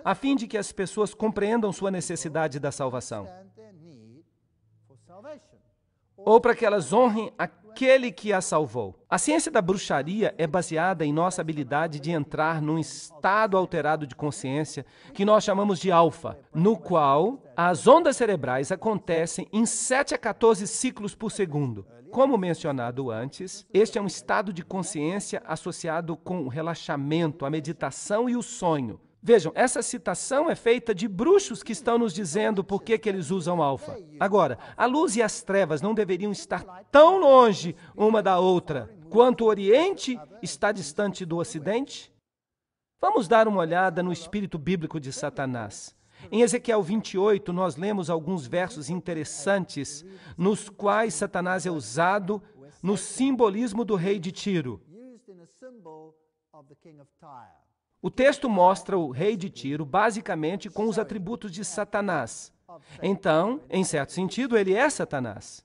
a fim de que as pessoas compreendam sua necessidade da salvação? Ou para que elas honrem aquele que a salvou? A ciência da bruxaria é baseada em nossa habilidade de entrar num estado alterado de consciência que nós chamamos de alfa, no qual as ondas cerebrais acontecem em 7 a 14 ciclos por segundo. Como mencionado antes, este é um estado de consciência associado com o relaxamento, a meditação e o sonho. Vejam, essa citação é feita de bruxos que estão nos dizendo por que eles usam alfa. Agora, a luz e as trevas não deveriam estar tão longe uma da outra quanto o Oriente está distante do Ocidente? Vamos dar uma olhada no espírito bíblico de Satanás. Em Ezequiel 28, nós lemos alguns versos interessantes nos quais Satanás é usado no simbolismo do rei de Tiro. O texto mostra o rei de Tiro basicamente com os atributos de Satanás. Então, em certo sentido, ele é Satanás.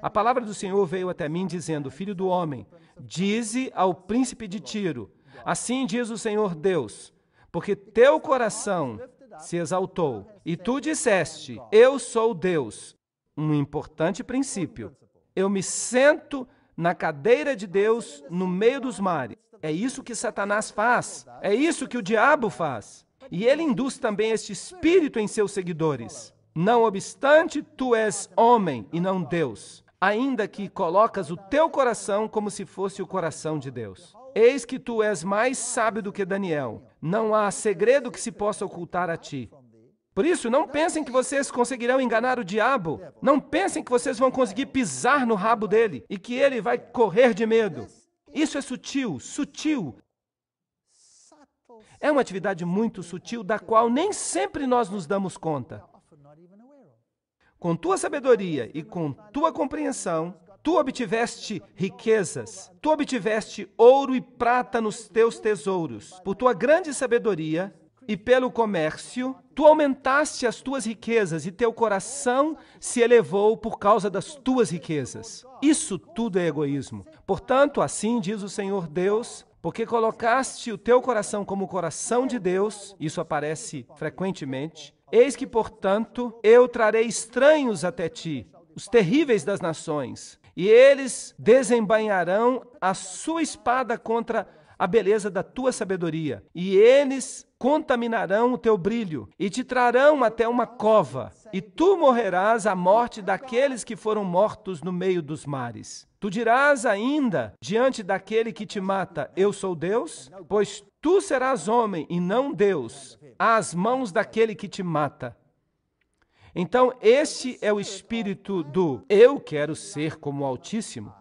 A palavra do Senhor veio até mim dizendo: Filho do homem, dize ao príncipe de Tiro, assim diz o Senhor Deus, porque teu coração se exaltou, e tu disseste, eu sou Deus. Um importante princípio. Eu me sento na cadeira de Deus no meio dos mares. É isso que Satanás faz. É isso que o diabo faz. E ele induz também este espírito em seus seguidores. Não obstante, tu és homem e não Deus, ainda que colocas o teu coração como se fosse o coração de Deus. Eis que tu és mais sábio do que Daniel. Não há segredo que se possa ocultar a ti. Por isso, não pensem que vocês conseguirão enganar o diabo. Não pensem que vocês vão conseguir pisar no rabo dele e que ele vai correr de medo. Isso é sutil, sutil. É uma atividade muito sutil da qual nem sempre nós nos damos conta. Com tua sabedoria e com tua compreensão, tu obtiveste riquezas, tu obtiveste ouro e prata nos teus tesouros. Por tua grande sabedoria e pelo comércio, tu aumentaste as tuas riquezas e teu coração se elevou por causa das tuas riquezas. Isso tudo é egoísmo. Portanto, assim diz o Senhor Deus, porque colocaste o teu coração como o coração de Deus, isso aparece frequentemente, eis que, portanto, eu trarei estranhos até ti, os terríveis das nações, e eles desembainharão a sua espada contra a beleza da tua sabedoria, e eles contaminarão o teu brilho, e te trarão até uma cova, e tu morrerás a morte daqueles que foram mortos no meio dos mares. Tu dirás ainda, diante daquele que te mata, eu sou Deus? Pois tu serás homem e não Deus, às mãos daquele que te mata. Então, este é o espírito do eu quero ser como o Altíssimo.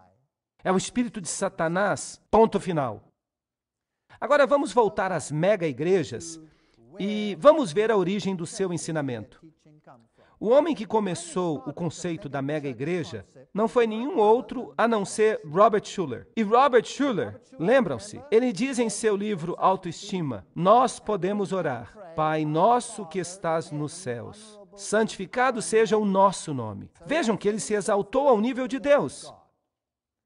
É o espírito de Satanás, ponto final. Agora vamos voltar às mega-igrejas e vamos ver a origem do seu ensinamento. O homem que começou o conceito da mega-igreja não foi nenhum outro a não ser Robert Schuller. E Robert Schuller, lembram-se, ele diz em seu livro Autoestima, nós podemos orar, Pai nosso que estás nos céus, santificado seja o nosso nome. Vejam que ele se exaltou ao nível de Deus.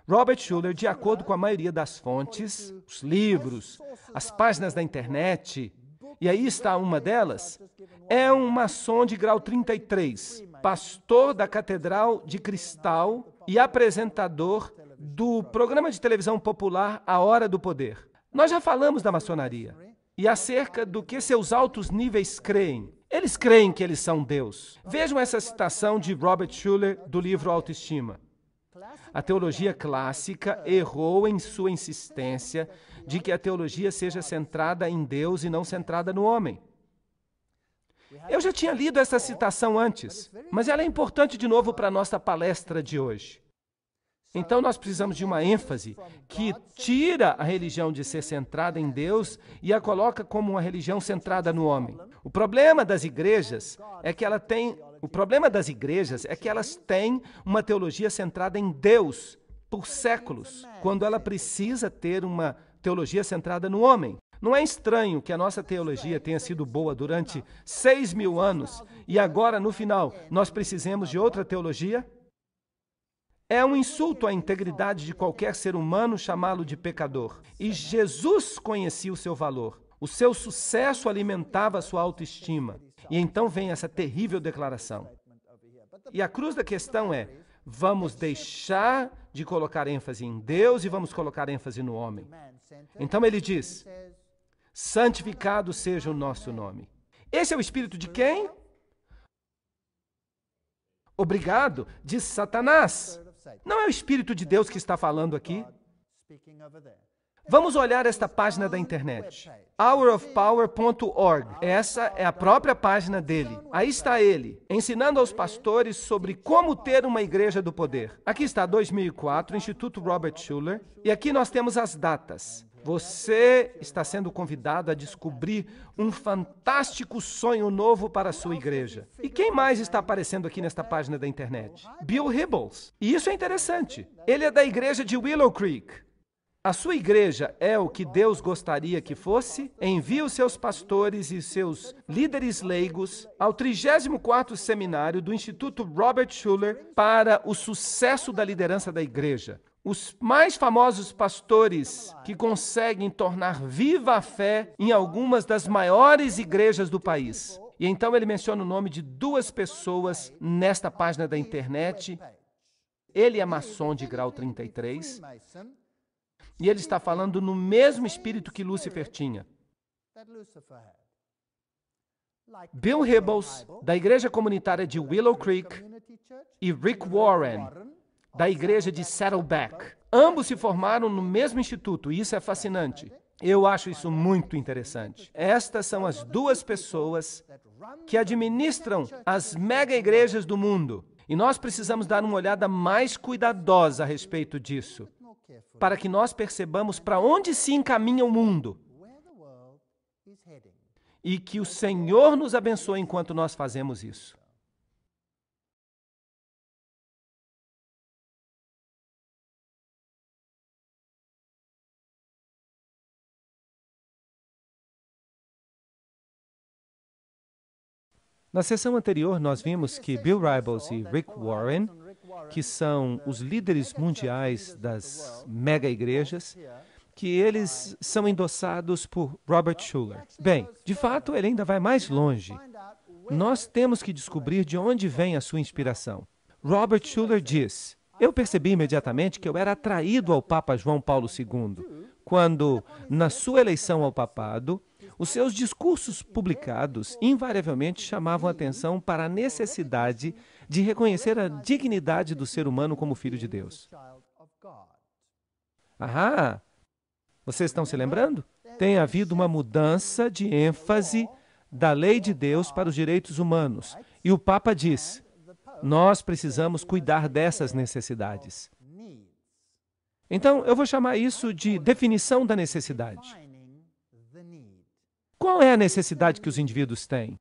Robert Schuller, de acordo com a maioria das fontes, os livros, as páginas da internet, e aí está uma delas, é um maçom de grau 33, pastor da Catedral de Cristal e apresentador do programa de televisão popular A Hora do Poder. Nós já falamos da maçonaria e acerca do que seus altos níveis creem. Eles creem que eles são Deus. Vejam essa citação de Robert Schuller do livro Autoestima. A teologia clássica errou em sua insistência de que a teologia seja centrada em Deus e não centrada no homem. Eu já tinha lido essa citação antes, mas ela é importante de novo para a nossa palestra de hoje. Então nós precisamos de uma ênfase que tira a religião de ser centrada em Deus e a coloca como uma religião centrada no homem. O problema das igrejas é que elas têm uma teologia centrada em Deus por séculos, quando ela precisa ter uma teologia centrada no homem. Não é estranho que a nossa teologia tenha sido boa durante 6.000 anos e agora, no final, nós precisemos de outra teologia? É um insulto à integridade de qualquer ser humano chamá-lo de pecador. E Jesus conhecia o seu valor. O seu sucesso alimentava a sua autoestima. E então vem essa terrível declaração. E a cruz da questão é: vamos deixar de colocar ênfase em Deus e vamos colocar ênfase no homem. Então ele diz: santificado seja o nosso nome. Esse é o espírito de quem? Obrigado, diz Satanás. Não é o Espírito de Deus que está falando aqui. Vamos olhar esta página da internet, hourofpower.org. Essa é a própria página dele. Aí está ele, ensinando aos pastores sobre como ter uma igreja do poder. Aqui está 2004, Instituto Robert Schuller, e aqui nós temos as datas. Você está sendo convidado a descobrir um fantástico sonho novo para a sua igreja. E quem mais está aparecendo aqui nesta página da internet? Bill Hybels. E isso é interessante. Ele é da igreja de Willow Creek. A sua igreja é o que Deus gostaria que fosse? Envie os seus pastores e seus líderes leigos ao 34º seminário do Instituto Robert Schuller para o sucesso da liderança da igreja. Os mais famosos pastores que conseguem tornar viva a fé em algumas das maiores igrejas do país. E então ele menciona o nome de 2 pessoas nesta página da internet. Ele é maçom de grau 33. E ele está falando no mesmo espírito que Lúcifer tinha. Bill Hybels, da igreja comunitária de Willow Creek, e Rick Warren, da igreja de Saddleback. Ambos se formaram no mesmo instituto, e isso é fascinante. Eu acho isso muito interessante. Estas são as 2 pessoas que administram as mega igrejas do mundo. E nós precisamos dar uma olhada mais cuidadosa a respeito disso, para que nós percebamos para onde se encaminha o mundo. E que o Senhor nos abençoe enquanto nós fazemos isso. Na sessão anterior, nós vimos que Bill Hybels e Rick Warren, que são os líderes mundiais das mega-igrejas, que eles são endossados por Robert Schuller. Bem, de fato, ele ainda vai mais longe. Nós temos que descobrir de onde vem a sua inspiração. Robert Schuller diz: eu percebi imediatamente que eu era atraído ao Papa João Paulo II, quando, na sua eleição ao papado, os seus discursos publicados invariavelmente chamavam atenção para a necessidade de reconhecer a dignidade do ser humano como filho de Deus. Ah, vocês estão se lembrando? Tem havido uma mudança de ênfase da lei de Deus para os direitos humanos. E o Papa diz: nós precisamos cuidar dessas necessidades. Então, eu vou chamar isso de definição da necessidade. Qual é a necessidade que os indivíduos têm?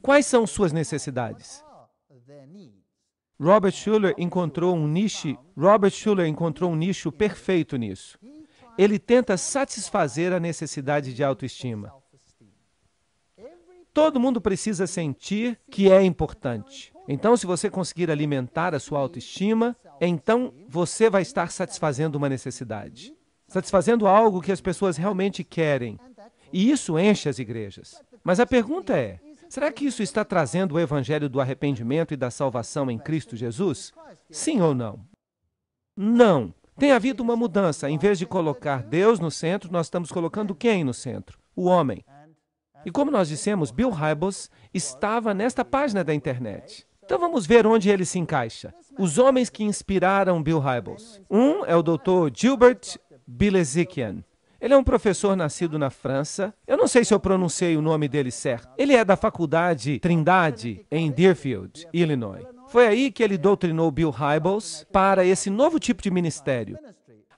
Quais são suas necessidades? Robert Schuller encontrou um nicho perfeito nisso. Ele tenta satisfazer a necessidade de autoestima. Todo mundo precisa sentir que é importante. Então, se você conseguir alimentar a sua autoestima, então você vai estar satisfazendo uma necessidade. Satisfazendo algo que as pessoas realmente querem. E isso enche as igrejas. Mas a pergunta é: será que isso está trazendo o evangelho do arrependimento e da salvação em Cristo Jesus? Sim ou não? Não. Tem havido uma mudança. Em vez de colocar Deus no centro, nós estamos colocando quem no centro? O homem. E como nós dissemos, Bill Hybels estava nesta página da internet. Então vamos ver onde ele se encaixa. Os homens que inspiraram Bill Hybels. Um é o Dr. Gilbert Bilezikian. Ele é um professor nascido na França. Eu não sei se eu pronunciei o nome dele certo. Ele é da Faculdade Trindade, em Deerfield, Illinois. Foi aí que ele doutrinou Bill Hybels para esse novo tipo de ministério.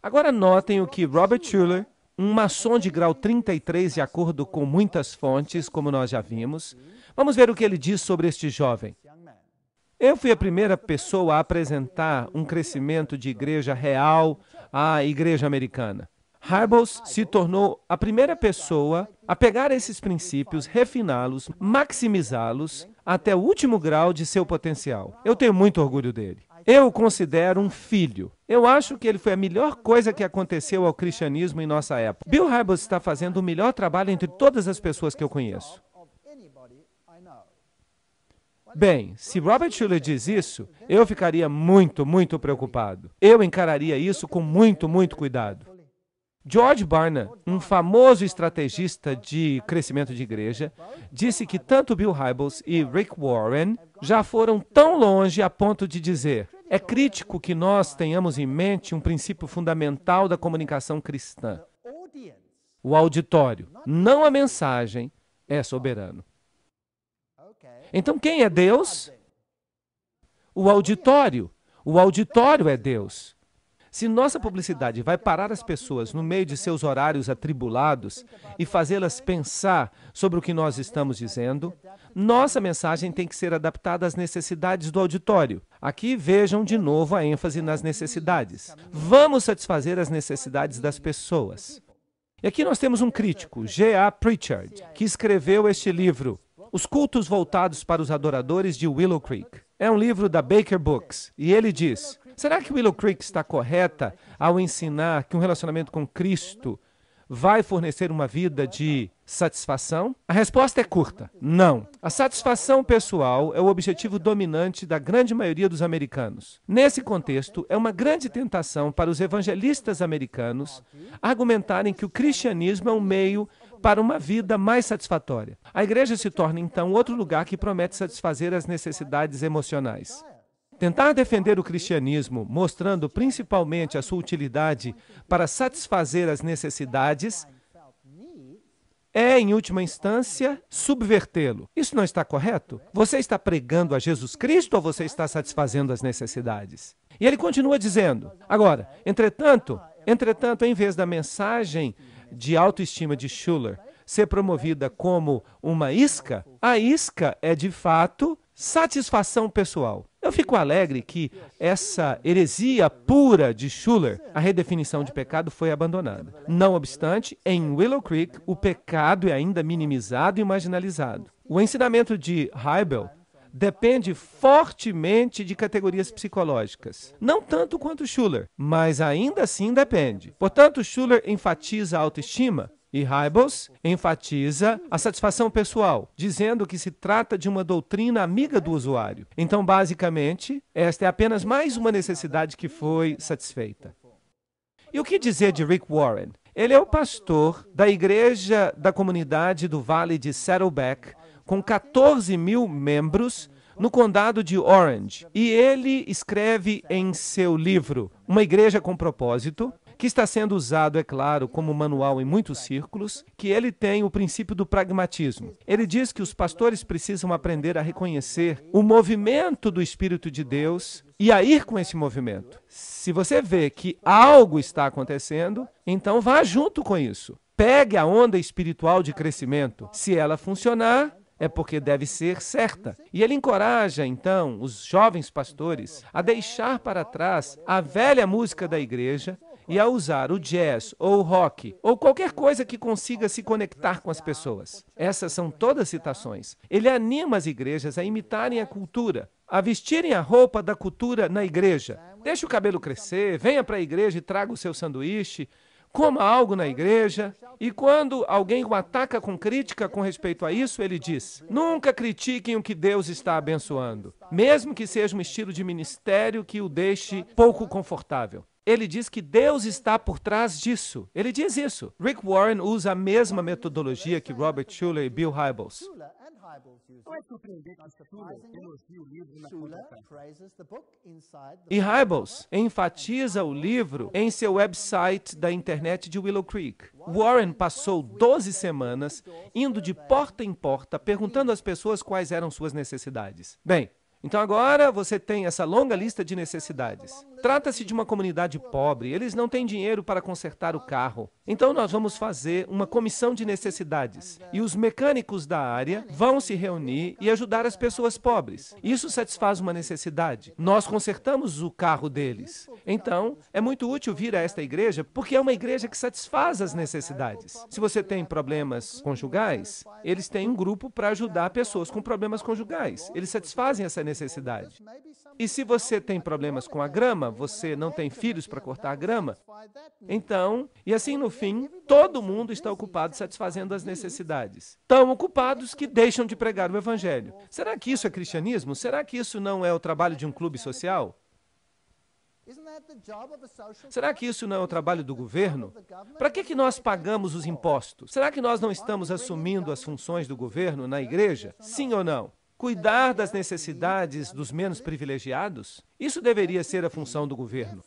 Agora notem o que Robert Schuller, um maçom de grau 33, de acordo com muitas fontes, como nós já vimos. Vamos ver o que ele diz sobre este jovem. Eu fui a primeira pessoa a apresentar um crescimento de igreja real à igreja americana. Hybels se tornou a primeira pessoa a pegar esses princípios, refiná-los, maximizá-los até o último grau de seu potencial. Eu tenho muito orgulho dele. Eu o considero um filho. Eu acho que ele foi a melhor coisa que aconteceu ao cristianismo em nossa época. Bill Hybels está fazendo o melhor trabalho entre todas as pessoas que eu conheço. Bem, se Robert Schuller diz isso, eu ficaria muito preocupado. Eu encararia isso com muito cuidado. George Barna, um famoso estrategista de crescimento de igreja, disse que tanto Bill Hybels e Rick Warren já foram tão longe a ponto de dizer: é crítico que nós tenhamos em mente um princípio fundamental da comunicação cristã. O auditório, não a mensagem, é soberano. Então quem é Deus? O auditório. O auditório é Deus. Se nossa publicidade vai parar as pessoas no meio de seus horários atribulados e fazê-las pensar sobre o que nós estamos dizendo, nossa mensagem tem que ser adaptada às necessidades do auditório. Aqui vejam de novo a ênfase nas necessidades. Vamos satisfazer as necessidades das pessoas. E aqui nós temos um crítico, G.A. Pritchard, que escreveu este livro, Os Cultos Voltados para os Adoradores de Willow Creek. É um livro da Baker Books, e ele diz: será que Willow Creek está correta ao ensinar que um relacionamento com Cristo vai fornecer uma vida de satisfação? A resposta é curta: não. A satisfação pessoal é o objetivo dominante da grande maioria dos americanos. Nesse contexto, é uma grande tentação para os evangelistas americanos argumentarem que o cristianismo é um meio para uma vida mais satisfatória. A igreja se torna, então, outro lugar que promete satisfazer as necessidades emocionais. Tentar defender o cristianismo, mostrando principalmente a sua utilidade para satisfazer as necessidades, é, em última instância, subvertê-lo. Isso não está correto? Você está pregando a Jesus Cristo ou você está satisfazendo as necessidades? E ele continua dizendo: agora, entretanto, em vez da mensagem de autoestima de Schuller ser promovida como uma isca, a isca é, de fato, satisfação pessoal. Eu fico alegre que essa heresia pura de Schuller, a redefinição de pecado, foi abandonada. Não obstante, em Willow Creek, o pecado é ainda minimizado e marginalizado. O ensinamento de Hybels depende fortemente de categorias psicológicas. Não tanto quanto Schuller, mas ainda assim depende. Portanto, Schuller enfatiza a autoestima e Hybels enfatiza a satisfação pessoal, dizendo que se trata de uma doutrina amiga do usuário. Então, basicamente, esta é apenas mais uma necessidade que foi satisfeita. E o que dizer de Rick Warren? Ele é o pastor da igreja da comunidade do Vale de Saddleback, com 14 mil membros no condado de Orange. E ele escreve em seu livro Uma Igreja com Propósito, que está sendo usado, é claro, como manual em muitos círculos, que ele tem o princípio do pragmatismo. Ele diz que os pastores precisam aprender a reconhecer o movimento do Espírito de Deus e a ir com esse movimento. Se você vê que algo está acontecendo, então vá junto com isso. Pegue a onda espiritual de crescimento. Se ela funcionar, é porque deve ser certa. E ele encoraja, então, os jovens pastores a deixar para trás a velha música da igreja e a usar o jazz ou o rock ou qualquer coisa que consiga se conectar com as pessoas. Essas são todas citações. Ele anima as igrejas a imitarem a cultura, a vestirem a roupa da cultura na igreja. Deixe o cabelo crescer, venha para a igreja e traga o seu sanduíche, coma algo na igreja. E quando alguém o ataca com crítica com respeito a isso, ele diz: nunca critiquem o que Deus está abençoando, mesmo que seja um estilo de ministério que o deixe pouco confortável. Ele diz que Deus está por trás disso. Ele diz isso. Rick Warren usa a mesma metodologia que Robert Schuller e Bill Hybels. Não é surpreendente que Schuller elogie o livro na contracapa. E Hybels enfatiza o livro em seu website da internet de Willow Creek. Warren passou 12 semanas indo de porta em porta perguntando às pessoas quais eram suas necessidades. Bem, Então agora você tem essa longa lista de necessidades. Trata-se de uma comunidade pobre, eles não têm dinheiro para consertar o carro. Então nós vamos fazer uma comissão de necessidades. E os mecânicos da área vão se reunir e ajudar as pessoas pobres. Isso satisfaz uma necessidade. Nós consertamos o carro deles. Então, é muito útil vir a esta igreja, porque é uma igreja que satisfaz as necessidades. Se você tem problemas conjugais, eles têm um grupo para ajudar pessoas com problemas conjugais. Eles satisfazem essa necessidade. E se você tem problemas com a grama, você não tem filhos para cortar a grama, então, e assim no fim, todo mundo está ocupado satisfazendo as necessidades. Tão ocupados que deixam de pregar o evangelho. Será que isso é cristianismo? Será que isso não é o trabalho de um clube social? Será que isso não é o trabalho do governo? Para que nós pagamos os impostos? Será que nós não estamos assumindo as funções do governo na igreja? Sim ou não? Cuidar das necessidades dos menos privilegiados? Isso deveria ser a função do governo.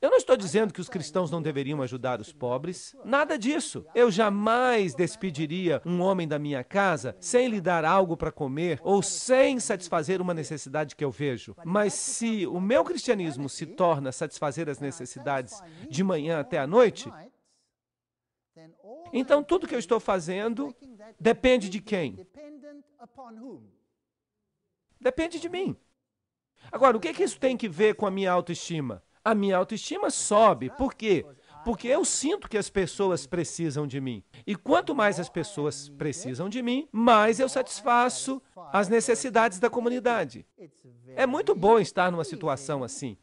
Eu não estou dizendo que os cristãos não deveriam ajudar os pobres. Nada disso. Eu jamais despediria um homem da minha casa sem lhe dar algo para comer ou sem satisfazer uma necessidade que eu vejo. Mas se o meu cristianismo se torna satisfazer as necessidades de manhã até a noite, então tudo que eu estou fazendo depende de quem? Depende de mim. Agora, o que isso tem que ver com a minha autoestima? A minha autoestima sobe. Por quê? Porque eu sinto que as pessoas precisam de mim. E quanto mais as pessoas precisam de mim, mais eu satisfaço as necessidades da comunidade. É muito bom estar numa situação assim.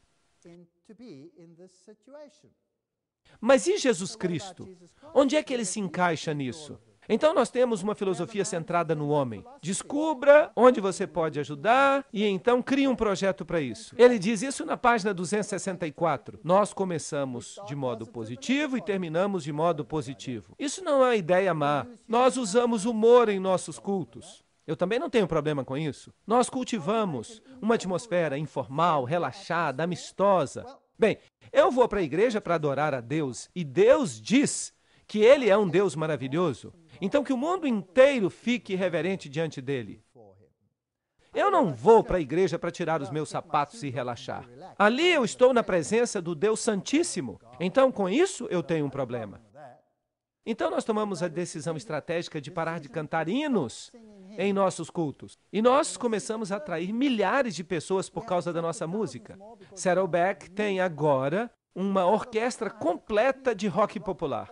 Mas e Jesus Cristo? Onde é que ele se encaixa nisso? Então nós temos uma filosofia centrada no homem. Descubra onde você pode ajudar e então crie um projeto para isso. Ele diz isso na página 264. Nós começamos de modo positivo e terminamos de modo positivo. Isso não é uma ideia má. Nós usamos humor em nossos cultos. Eu também não tenho problema com isso. Nós cultivamos uma atmosfera informal, relaxada, amistosa. Bem, eu vou para a igreja para adorar a Deus e Deus diz que Ele é um Deus maravilhoso. Então que o mundo inteiro fique reverente diante dele. Eu não vou para a igreja para tirar os meus sapatos e relaxar. Ali eu estou na presença do Deus Santíssimo. Então com isso eu tenho um problema. Então nós tomamos a decisão estratégica de parar de cantar hinos em nossos cultos. E nós começamos a atrair milhares de pessoas por causa da nossa música. Saddleback tem agora uma orquestra completa de rock popular.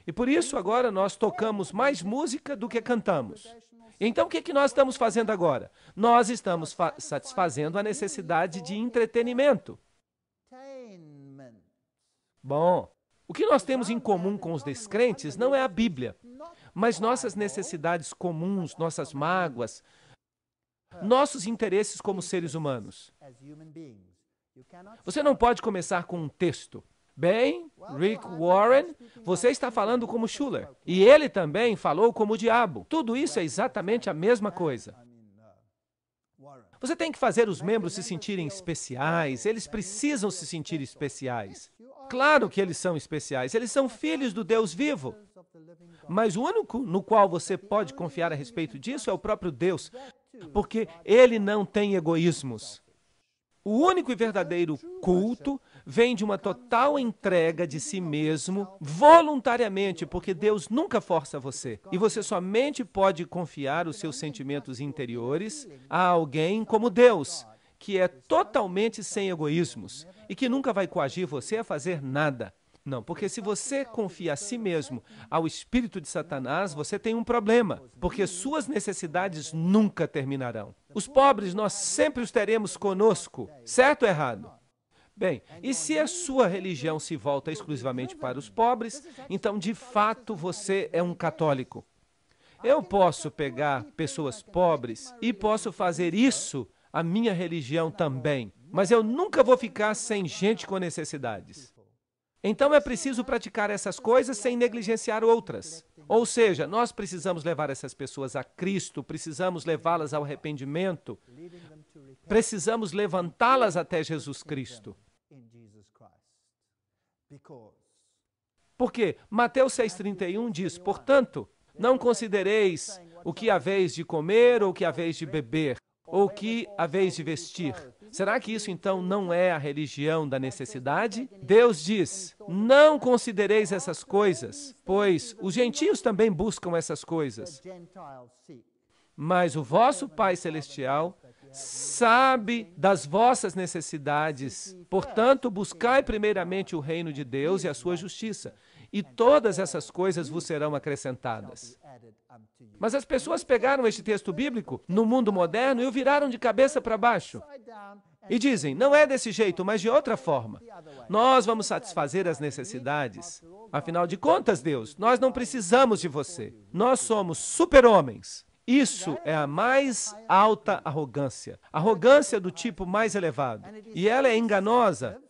E por isso agora nós tocamos mais música do que cantamos. Então o que nós estamos fazendo agora? Nós estamos satisfazendo a necessidade de entretenimento. Bom, o que nós temos em comum com os descrentes não é a Bíblia, mas nossas necessidades comuns, nossas mágoas, nossos interesses como seres humanos. Você não pode começar com um texto. Bem, Rick Warren, você está falando como Schuller. E ele também falou como o diabo. Tudo isso é exatamente a mesma coisa. Você tem que fazer os membros se sentirem especiais. Eles precisam se sentir especiais. Claro que eles são especiais. Eles são filhos do Deus vivo. Mas o único no qual você pode confiar a respeito disso é o próprio Deus. Porque Ele não tem egoísmos. O único e verdadeiro culto vem de uma total entrega de si mesmo, voluntariamente, porque Deus nunca força você. E você somente pode confiar os seus sentimentos interiores a alguém como Deus, que é totalmente sem egoísmos e que nunca vai coagir você a fazer nada. Não, porque se você confia a si mesmo ao espírito de Satanás, você tem um problema, porque suas necessidades nunca terminarão. Os pobres nós sempre os teremos conosco, certo ou errado? Bem, e se a sua religião se volta exclusivamente para os pobres, então de fato você é um católico. Eu posso pegar pessoas pobres e posso fazer isso a minha religião também, mas eu nunca vou ficar sem gente com necessidades. Então é preciso praticar essas coisas sem negligenciar outras. Ou seja, nós precisamos levar essas pessoas a Cristo, precisamos levá-las ao arrependimento, precisamos levantá-las até Jesus Cristo. Porque Mateus 6,31 diz, portanto, não considereis o que haveis de comer ou o que haveis de beber, Ou que haveis de vestir? Será que isso então não é a religião da necessidade? Deus diz, não considereis essas coisas, pois os gentios também buscam essas coisas. Mas o vosso Pai Celestial sabe das vossas necessidades. Portanto, buscai primeiramente o reino de Deus e a sua justiça, e todas essas coisas vos serão acrescentadas. Mas as pessoas pegaram este texto bíblico no mundo moderno e o viraram de cabeça para baixo. E dizem, não é desse jeito, mas de outra forma. Nós vamos satisfazer as necessidades. Afinal de contas, Deus, nós não precisamos de você. Nós somos super-homens. Isso é a mais alta arrogância. Arrogância do tipo mais elevado. E ela é enganosa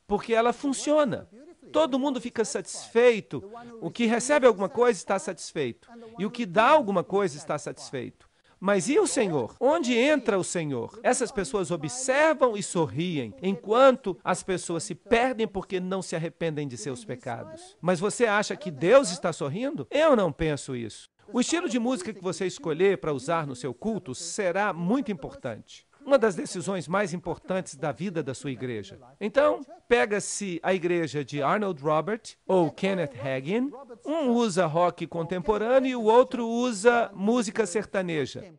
porque ela funciona. Todo mundo fica satisfeito. O que recebe alguma coisa está satisfeito. E o que dá alguma coisa está satisfeito. Mas e o Senhor? Onde entra o Senhor? Essas pessoas observam e sorriem, enquanto as pessoas se perdem porque não se arrependem de seus pecados. Mas você acha que Deus está sorrindo? Eu não penso isso. O estilo de música que você escolher para usar no seu culto será muito importante. Uma das decisões mais importantes da vida da sua igreja. Então, pega-se a igreja de Arnold Robert ou Kenneth Hagin. Um usa rock contemporâneo e o outro usa música sertaneja.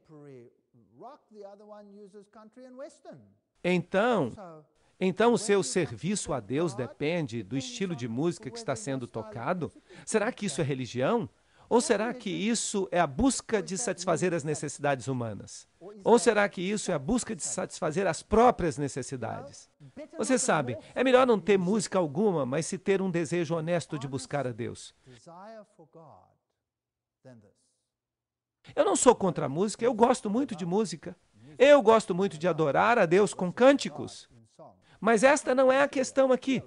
Então o seu serviço a Deus depende do estilo de música que está sendo tocado? Será que isso é religião? Ou será que isso é a busca de satisfazer as necessidades humanas? Ou será que isso é a busca de satisfazer as próprias necessidades? Você sabe, é melhor não ter música alguma, mas se ter um desejo honesto de buscar a Deus. Eu não sou contra a música, eu gosto muito de música. Eu gosto muito de adorar a Deus com cânticos. Mas esta não é a questão aqui.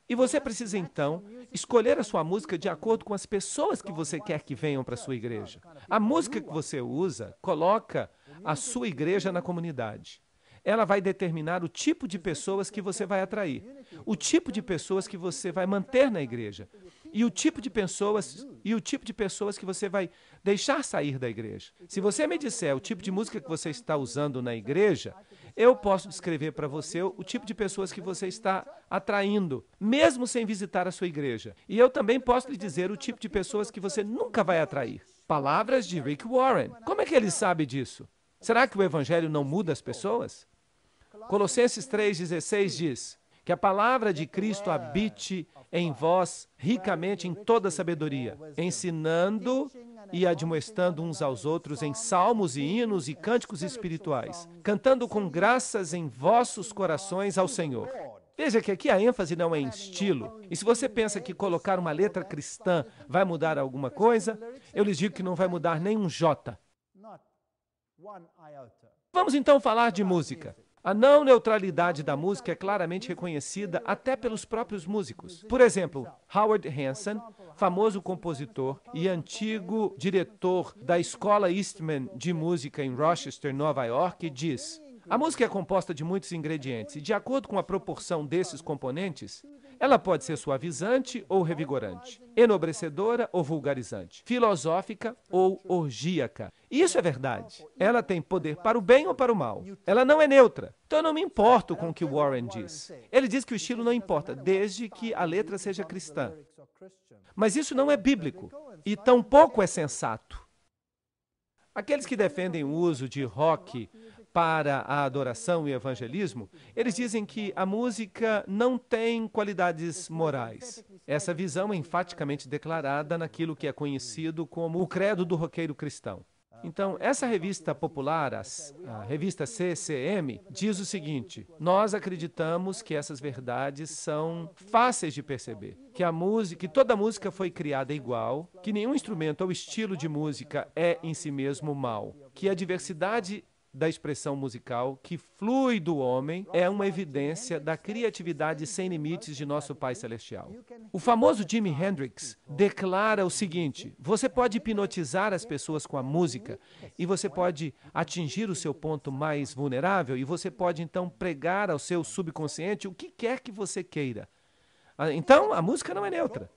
E você precisa, então, escolher a sua música de acordo com as pessoas que você quer que venham para a sua igreja. A música que você usa coloca a sua igreja na comunidade. Ela vai determinar o tipo de pessoas que você vai atrair, o tipo de pessoas que você vai manter na igreja, e o tipo de pessoas que você vai deixar sair da igreja. Se você me disser o tipo de música que você está usando na igreja, eu posso descrever para você o tipo de pessoas que você está atraindo, mesmo sem visitar a sua igreja. E eu também posso lhe dizer o tipo de pessoas que você nunca vai atrair. Palavras de Rick Warren. Como é que ele sabe disso? Será que o evangelho não muda as pessoas? Colossenses 3,16 diz que a palavra de Cristo habite em vós ricamente em toda sabedoria, ensinando e admoestando uns aos outros em salmos e hinos e cânticos espirituais, cantando com graças em vossos corações ao Senhor. Veja que aqui a ênfase não é em estilo. E se você pensa que colocar uma letra cristã vai mudar alguma coisa, eu lhes digo que não vai mudar nem um jota. Vamos então falar de música. A não neutralidade da música é claramente reconhecida até pelos próprios músicos. Por exemplo, Howard Hanson, famoso compositor e antigo diretor da Escola Eastman de Música em Rochester, Nova York, diz: a música é composta de muitos ingredientes e, de acordo com a proporção desses componentes, ela pode ser suavizante ou revigorante, enobrecedora ou vulgarizante, filosófica ou orgíaca. E isso é verdade. Ela tem poder para o bem ou para o mal. Ela não é neutra. Então eu não me importo com o que Warren diz. Ele diz que o estilo não importa, desde que a letra seja cristã. Mas isso não é bíblico e tampouco é sensato. Aqueles que defendem o uso de rock para a adoração e evangelismo, eles dizem que a música não tem qualidades morais. Essa visão é enfaticamente declarada naquilo que é conhecido como o credo do roqueiro cristão. Então, essa revista popular, a revista CCM, diz o seguinte: nós acreditamos que essas verdades são fáceis de perceber, que toda música foi criada igual, que nenhum instrumento ou estilo de música é em si mesmo mau, que a diversidade da expressão musical que flui do homem é uma evidência da criatividade sem limites de nosso Pai Celestial. O famoso Jimi Hendrix declara o seguinte: você pode hipnotizar as pessoas com a música e você pode atingir o seu ponto mais vulnerável e você pode então pregar ao seu subconsciente o que quer que você queira. Então, a música não é neutra.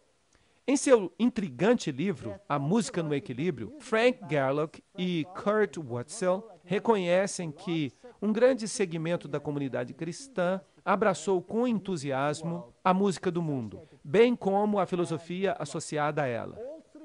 Em seu intrigante livro, A Música no Equilíbrio, Frank Gerlach e Kurt Wurzel reconhecem que um grande segmento da comunidade cristã abraçou com entusiasmo a música do mundo, bem como a filosofia associada a ela.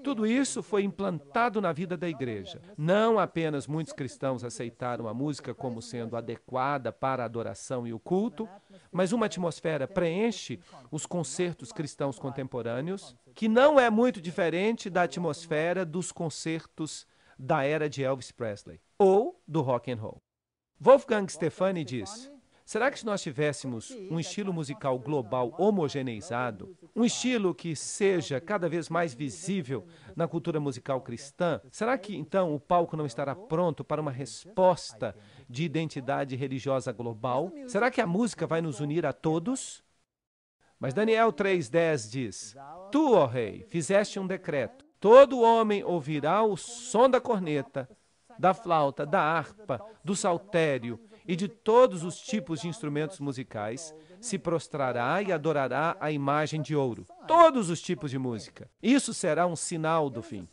Tudo isso foi implantado na vida da igreja. Não apenas muitos cristãos aceitaram a música como sendo adequada para a adoração e o culto, mas uma atmosfera preenche os concertos cristãos contemporâneos, que não é muito diferente da atmosfera dos concertos da era de Elvis Presley ou do rock and roll. Wolfgang Stefani diz: será que se nós tivéssemos um estilo musical global homogeneizado, um estilo que seja cada vez mais visível na cultura musical cristã, será que então o palco não estará pronto para uma resposta de identidade religiosa global? Será que a música vai nos unir a todos? Mas Daniel 3:10 diz: tu, ó rei, fizeste um decreto. Todo homem ouvirá o som da corneta, da flauta, da harpa, do saltério e de todos os tipos de instrumentos musicais, se prostrará e adorará a imagem de ouro. Todos os tipos de música. Isso será um sinal do fim.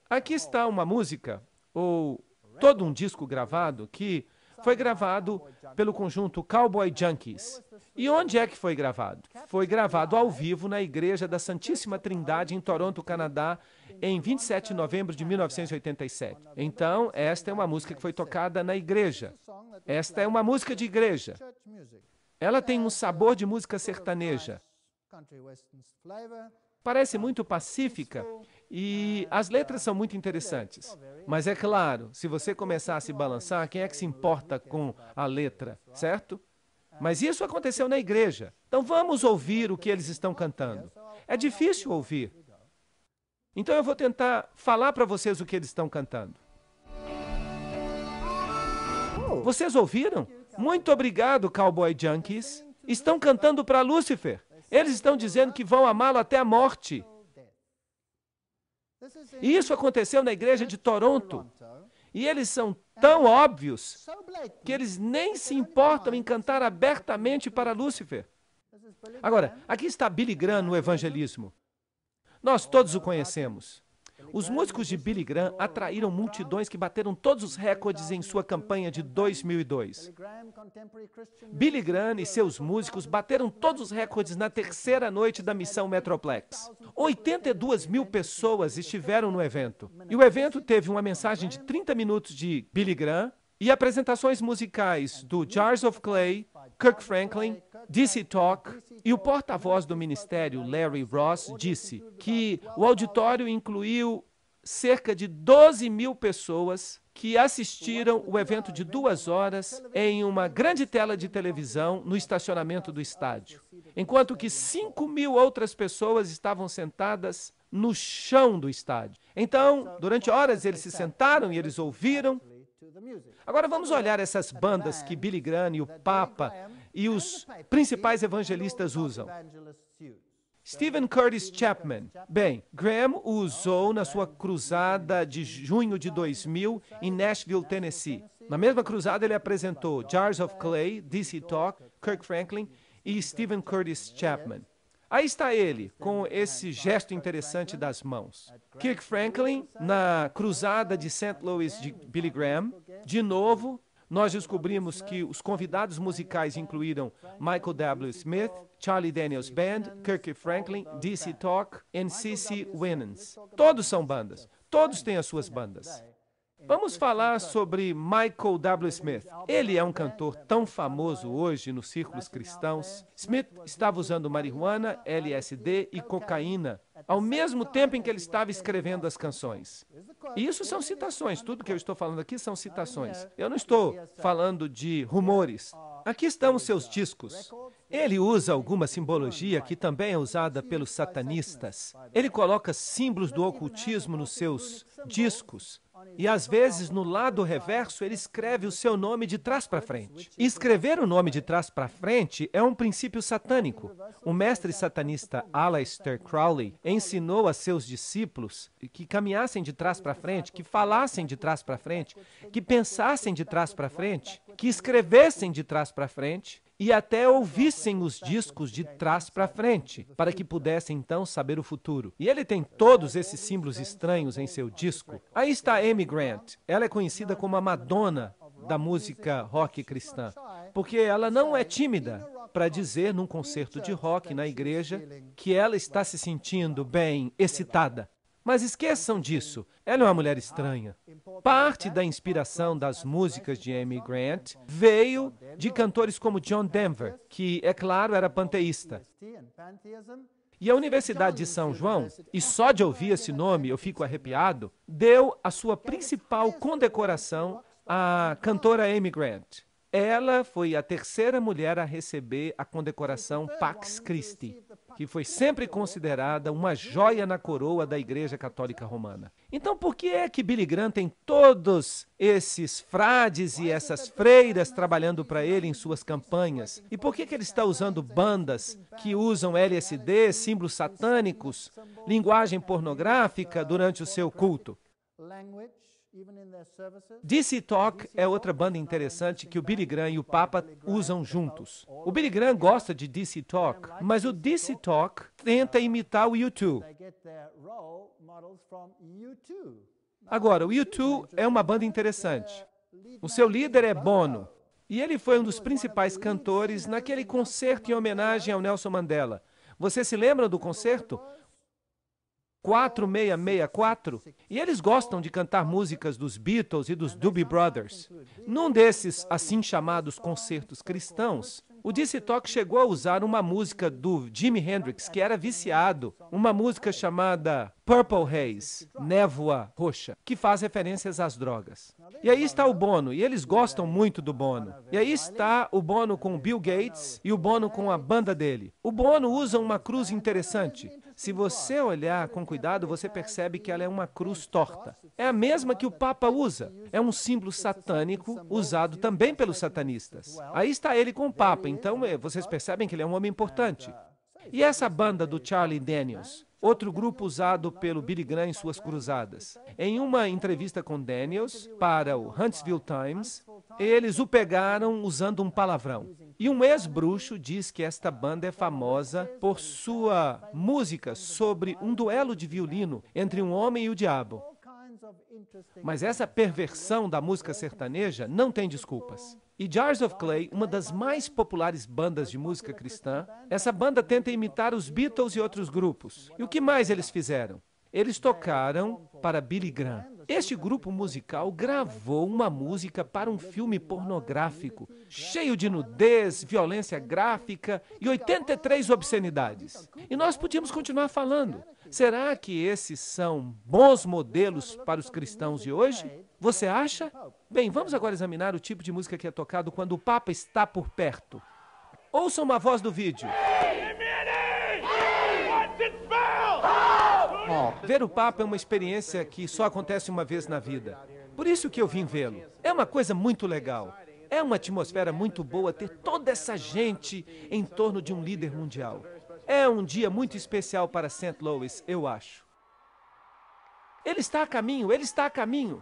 Aqui está uma música, ou todo um disco gravado, que foi gravado pelo conjunto Cowboy Junkies. E onde é que foi gravado? Foi gravado ao vivo na Igreja da Santíssima Trindade, em Toronto, Canadá, em 27 de novembro de 1987. Então, esta é uma música que foi tocada na igreja. Esta é uma música de igreja. Ela tem um sabor de música sertaneja. Parece muito pacífica e as letras são muito interessantes. Mas é claro, se você começar a se balançar, quem é que se importa com a letra, certo? Mas isso aconteceu na igreja. Então vamos ouvir o que eles estão cantando. É difícil ouvir. Então eu vou tentar falar para vocês o que eles estão cantando. Vocês ouviram? Muito obrigado, Cowboy Junkies. Estão cantando para Lúcifer. Eles estão dizendo que vão amá-lo até a morte. E isso aconteceu na igreja de Toronto. E eles são tão óbvios que eles nem se importam em cantar abertamente para Lúcifer. Agora, aqui está Billy Graham no evangelismo. Nós todos o conhecemos. Os músicos de Billy Graham atraíram multidões que bateram todos os recordes em sua campanha de 2002. Billy Graham e seus músicos bateram todos os recordes na terceira noite da missão Metroplex. 82 mil pessoas estiveram no evento. E o evento teve uma mensagem de 30 minutos de Billy Graham e apresentações musicais do Jars of Clay, Kirk Franklin, DC Talk, e o porta-voz do ministério, Larry Ross, disse que o auditório incluiu cerca de 12 mil pessoas que assistiram o evento de 2 horas em uma grande tela de televisão no estacionamento do estádio, enquanto que 5 mil outras pessoas estavam sentadas no chão do estádio. Então, durante horas, eles se sentaram e eles ouviram. Agora vamos olhar essas bandas que Billy Graham e o Papa e os principais evangelistas usam. Stephen Curtis Chapman. Bem, Graham o usou na sua cruzada de junho de 2000 em Nashville, Tennessee. Na mesma cruzada ele apresentou Jars of Clay, DC Talk, Kirk Franklin e Stephen Curtis Chapman. Aí está ele, com esse gesto interessante das mãos. Kirk Franklin, na cruzada de St. Louis de Billy Graham. De novo, nós descobrimos que os convidados musicais incluíram Michael W. Smith, Charlie Daniels Band, Kirk Franklin, DC Talk e C.C. Winans. Todos são bandas. Todos têm as suas bandas. Vamos falar sobre Michael W. Smith. Ele é um cantor tão famoso hoje nos círculos cristãos. Smith estava usando marihuana, LSD e cocaína ao mesmo tempo em que ele estava escrevendo as canções. E isso são citações. Tudo que eu estou falando aqui são citações. Eu não estou falando de rumores. Aqui estão os seus discos. Ele usa alguma simbologia que também é usada pelos satanistas. Ele coloca símbolos do ocultismo nos seus discos. E às vezes, no lado reverso, ele escreve o seu nome de trás para frente. E escrever o nome de trás para frente é um princípio satânico. O mestre satanista Aleister Crowley ensinou a seus discípulos que caminhassem de trás para frente, que falassem de trás para frente, que pensassem de trás para frente, que escrevessem de trás para frente, e até ouvissem os discos de trás para frente, para que pudessem então saber o futuro. E ele tem todos esses símbolos estranhos em seu disco. Aí está Amy Grant. Ela é conhecida como a Madonna da música rock cristã, porque ela não é tímida para dizer num concerto de rock na igreja que ela está se sentindo bem excitada. Mas esqueçam disso, ela é uma mulher estranha. Parte da inspiração das músicas de Amy Grant veio de cantores como John Denver, que, é claro, era panteísta. E a Universidade de São João, e só de ouvir esse nome eu fico arrepiado, deu a sua principal condecoração à cantora Amy Grant. Ela foi a terceira mulher a receber a condecoração Pax Christi, que foi sempre considerada uma joia na coroa da Igreja Católica Romana. Então, por que é que Billy Graham tem todos esses frades e essas freiras trabalhando para ele em suas campanhas? E por que ele está usando bandas que usam LSD, símbolos satânicos, linguagem pornográfica durante o seu culto? DC Talk é outra banda interessante que o Billy Graham e o Papa usam juntos. O Billy Graham gosta de DC Talk, mas o DC Talk tenta imitar o U2. Agora, o U2 é uma banda interessante. O seu líder é Bono, e ele foi um dos principais cantores naquele concerto em homenagem ao Nelson Mandela. Você se lembra do concerto? 4664, e eles gostam de cantar músicas dos Beatles e dos Doobie Brothers. Num desses, assim chamados concertos cristãos, o DC Talk chegou a usar uma música do Jimi Hendrix, que era viciado, uma música chamada Purple Haze, Névoa Roxa, que faz referências às drogas. E aí está o Bono, e eles gostam muito do Bono. E aí está o Bono com o Bill Gates e o Bono com a banda dele. O Bono usa uma cruz interessante. Se você olhar com cuidado, você percebe que ela é uma cruz torta. É a mesma que o Papa usa. É um símbolo satânico usado também pelos satanistas. Aí está ele com o Papa, então vocês percebem que ele é um homem importante. E essa banda do Charlie Daniels? Outro grupo usado pelo Billy Graham em suas cruzadas. Em uma entrevista com Daniels para o Huntsville Times, eles o pegaram usando um palavrão. E um ex-bruxo diz que esta banda é famosa por sua música sobre um duelo de violino entre um homem e o diabo. Mas essa perversão da música sertaneja não tem desculpas. E Jars of Clay, uma das mais populares bandas de música cristã, essa banda tenta imitar os Beatles e outros grupos. E o que mais eles fizeram? Eles tocaram para Billy Graham. Este grupo musical gravou uma música para um filme pornográfico, cheio de nudez, violência gráfica e 83 obscenidades. E nós podíamos continuar falando. Será que esses são bons modelos para os cristãos de hoje? Você acha? Bem, vamos agora examinar o tipo de música que é tocado quando o Papa está por perto. Ouçam uma voz do vídeo. Ver o Papa é uma experiência que só acontece uma vez na vida. Por isso que eu vim vê-lo. É uma coisa muito legal. É uma atmosfera muito boa ter toda essa gente em torno de um líder mundial. É um dia muito especial para St. Louis, eu acho. Ele está a caminho, ele está a caminho.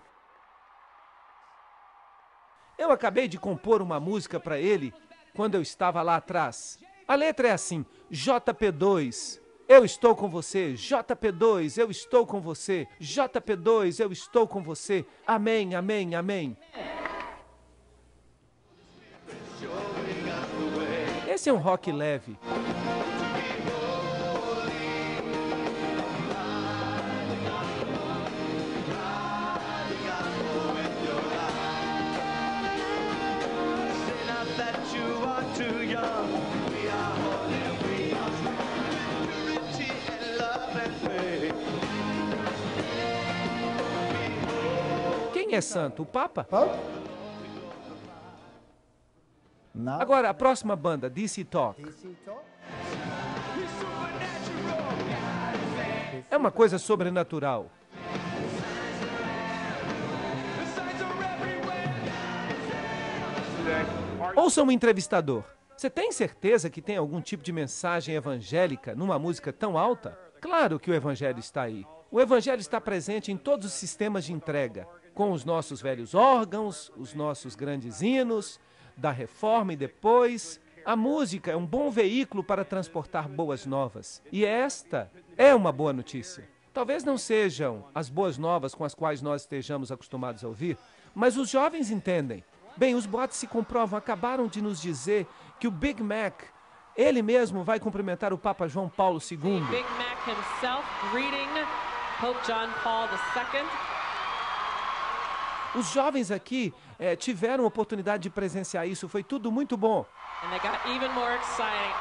Eu acabei de compor uma música para ele quando eu estava lá atrás. A letra é assim: JP2, eu estou com você. JP2, eu estou com você. JP2, eu estou com você. Amém, amém, amém. Esse é um rock leve. Quem é santo? O Papa? Agora, a próxima banda, DC Talk. É uma coisa sobrenatural. Ouça um entrevistador. Você tem certeza que tem algum tipo de mensagem evangélica numa música tão alta? Claro que o evangelho está aí. O evangelho está presente em todos os sistemas de entrega, com os nossos velhos órgãos, os nossos grandes hinos, da reforma e depois, A música é um bom veículo para transportar boas novas. E esta é uma boa notícia. Talvez não sejam as boas novas com as quais nós estejamos acostumados a ouvir, mas os jovens entendem. Bem, os boatos se comprovam. Acabaram de nos dizer que o Big Mac, ele mesmo vai cumprimentar o Papa João Paulo II. Big Mac himself greeting Pope John Paul II. Os jovens aqui tiveram a oportunidade de presenciar isso. Foi tudo muito bom. And they got even more exciting.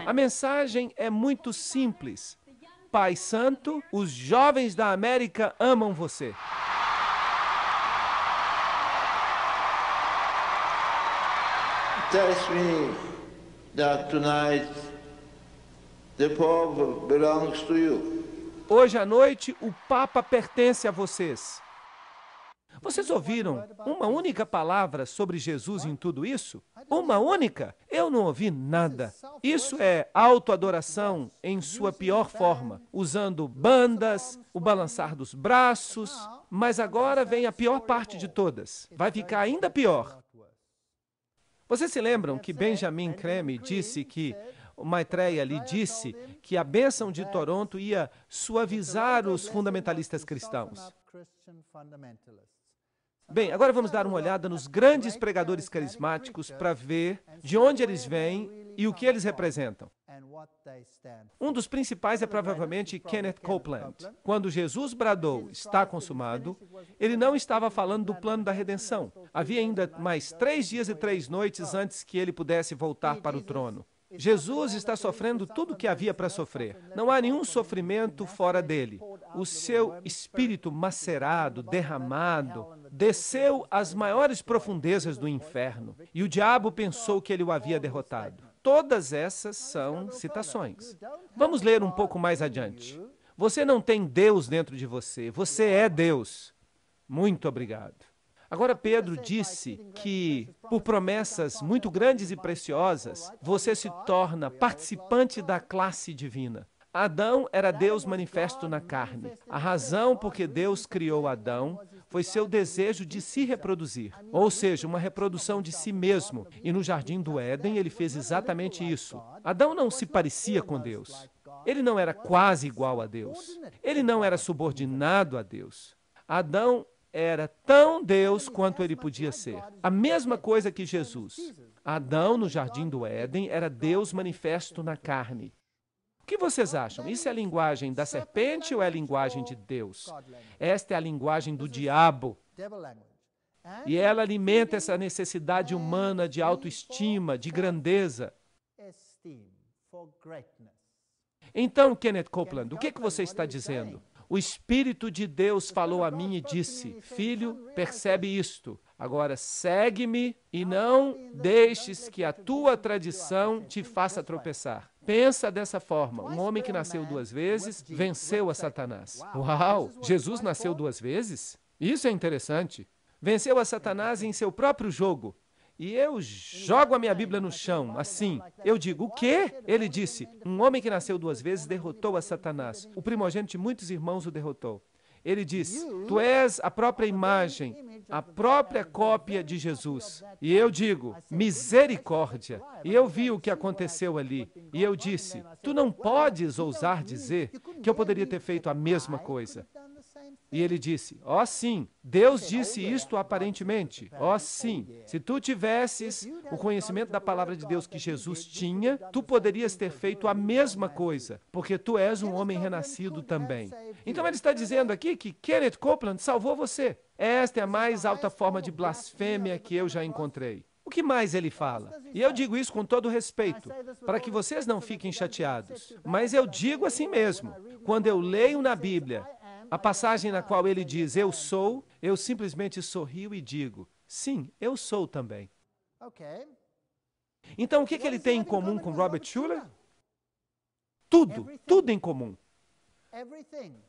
A mensagem é muito simples. Pai Santo, os jovens da América amam você. Tells me that tonight the Pope belongs to you. Hoje à noite, o Papa pertence a vocês. Vocês ouviram uma única palavra sobre Jesus em tudo isso? Uma única? Eu não ouvi nada. Isso é autoadoração em sua pior forma, usando bandas, o balançar dos braços, mas agora vem a pior parte de todas. Vai ficar ainda pior. Vocês se lembram que Benjamin Creme disse que Maitreya lhe disse que a bênção de Toronto ia suavizar os fundamentalistas cristãos. Bem, agora vamos dar uma olhada nos grandes pregadores carismáticos para ver de onde eles vêm e o que eles representam. Um dos principais é provavelmente Kenneth Copeland. Quando Jesus bradou, "Está consumado", ele não estava falando do plano da redenção. Havia ainda mais 3 dias e 3 noites antes que ele pudesse voltar para o trono. Jesus está sofrendo tudo o que havia para sofrer. Não há nenhum sofrimento fora dele. O seu espírito macerado, derramado, desceu às maiores profundezas do inferno. E o diabo pensou que ele o havia derrotado. Todas essas são citações. Vamos ler um pouco mais adiante. Você não tem Deus dentro de você. Você é Deus. Muito obrigado. Agora Pedro disse que, por promessas muito grandes e preciosas, você se torna participante da classe divina. Adão era Deus manifesto na carne. A razão por que Deus criou Adão foi seu desejo de se reproduzir, ou seja, uma reprodução de si mesmo. E no Jardim do Éden ele fez exatamente isso. Adão não se parecia com Deus. Ele não era quase igual a Deus. Ele não era subordinado a Deus. Adão era tão Deus quanto ele podia ser. A mesma coisa que Jesus. Adão, no Jardim do Éden, era Deus manifesto na carne. O que vocês acham? Isso é a linguagem da serpente ou é a linguagem de Deus? Esta é a linguagem do diabo. E ela alimenta essa necessidade humana de autoestima, de grandeza. Então, Kenneth Copeland, o que você está dizendo? O Espírito de Deus falou a mim e disse: "Filho, percebe isto. Agora segue-me e não deixes que a tua tradição te faça tropeçar." Pensa dessa forma. Um homem que nasceu 2 vezes venceu a Satanás. Uau! Jesus nasceu 2 vezes? Isso é interessante. Venceu a Satanás em seu próprio jogo. E eu jogo a minha Bíblia no chão, assim. Eu digo, o quê? Ele disse, um homem que nasceu 2 vezes derrotou a Satanás. O primogênito de muitos irmãos o derrotou. Ele disse, tu és a própria imagem, a própria cópia de Jesus. E eu digo, misericórdia. E eu vi o que aconteceu ali. E eu disse, tu não podes ousar dizer que eu poderia ter feito a mesma coisa. E ele disse, ó sim, Deus disse isto aparentemente, ó sim, se tu tivesses o conhecimento da palavra de Deus que Jesus tinha, tu poderias ter feito a mesma coisa, porque tu és um homem renascido também. Então ele está dizendo aqui que Kenneth Copeland salvou você. Esta é a mais alta forma de blasfêmia que eu já encontrei. O que mais ele fala? E eu digo isso com todo respeito, para que vocês não fiquem chateados. Mas eu digo assim mesmo, quando eu leio na Bíblia a passagem na qual ele diz, eu sou, eu simplesmente sorrio e digo, sim, eu sou também. Então, o que ele tem em comum com Robert Schuller? Tudo em comum.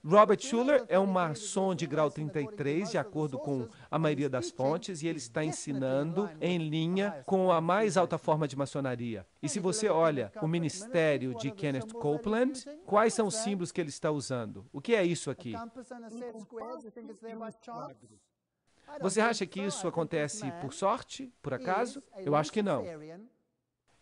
Robert Schuller é um maçom de grau 33, de acordo com a maioria das fontes, e ele está ensinando em linha com a mais alta forma de maçonaria. E se você olha o ministério de Kenneth Copeland, quais são os símbolos que ele está usando? O que é isso aqui? Você acha que isso acontece por sorte, por acaso? Eu acho que não.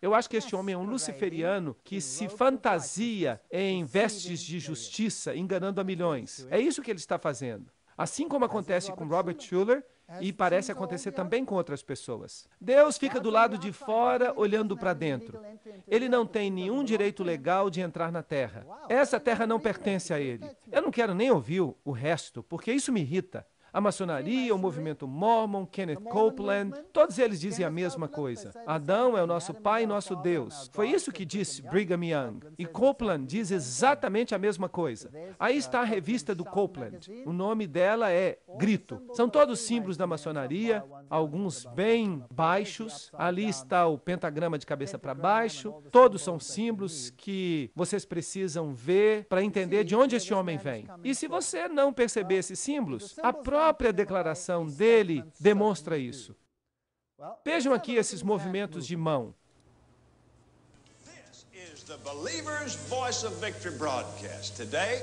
Eu acho que este homem é um luciferiano que se fantasia em vestes de justiça, enganando a milhões. É isso que ele está fazendo. Assim como acontece com Robert Schuller, e parece acontecer também com outras pessoas. Deus fica do lado de fora, olhando para dentro. Ele não tem nenhum direito legal de entrar na terra. Essa terra não pertence a ele. Eu não quero nem ouvir o resto, porque isso me irrita. A maçonaria, o movimento Mormon, Kenneth Copeland, todos eles dizem a mesma coisa. Adão é o nosso pai e nosso Deus. Foi isso que disse Brigham Young. E Copeland diz exatamente a mesma coisa. Aí está a revista do Copeland. O nome dela é Grito. São todos símbolos da maçonaria, alguns bem baixos. Ali está o pentagrama de cabeça para baixo. Todos são símbolos que vocês precisam ver para entender de onde este homem vem. E se você não perceber esses símbolos, a própria declaração dele demonstra isso. Vejam aqui esses movimentos de mão. This is the Believer's Voice of Victory broadcast. Today,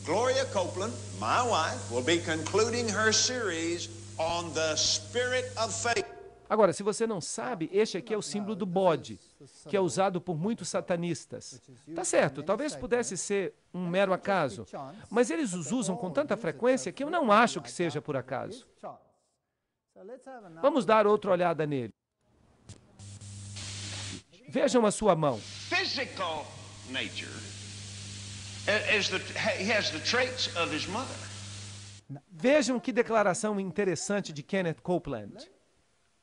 Gloria Copeland, my wife, will be concluding her series on the Spirit of Faith. Agora, se você não sabe, este aqui é o símbolo do bode, que é usado por muitos satanistas. Tá certo, talvez pudesse ser um mero acaso, mas eles os usam com tanta frequência que eu não acho que seja por acaso. Vamos dar outra olhada nele. Vejam a sua mão. Physical nature he has the traits of his mother. Vejam que declaração interessante de Kenneth Copeland.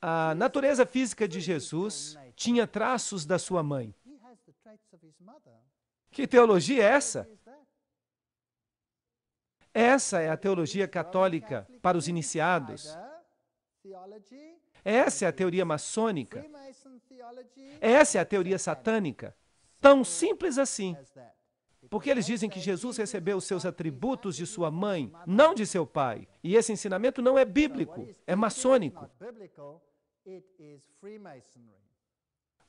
A natureza física de Jesus tinha traços da sua mãe. Que teologia é essa? Essa é a teologia católica para os iniciados. Essa é a teoria maçônica. Essa é a teoria satânica. Tão simples assim. Porque eles dizem que Jesus recebeu os seus atributos de sua mãe, não de seu pai. E esse ensinamento não é bíblico, é maçônico.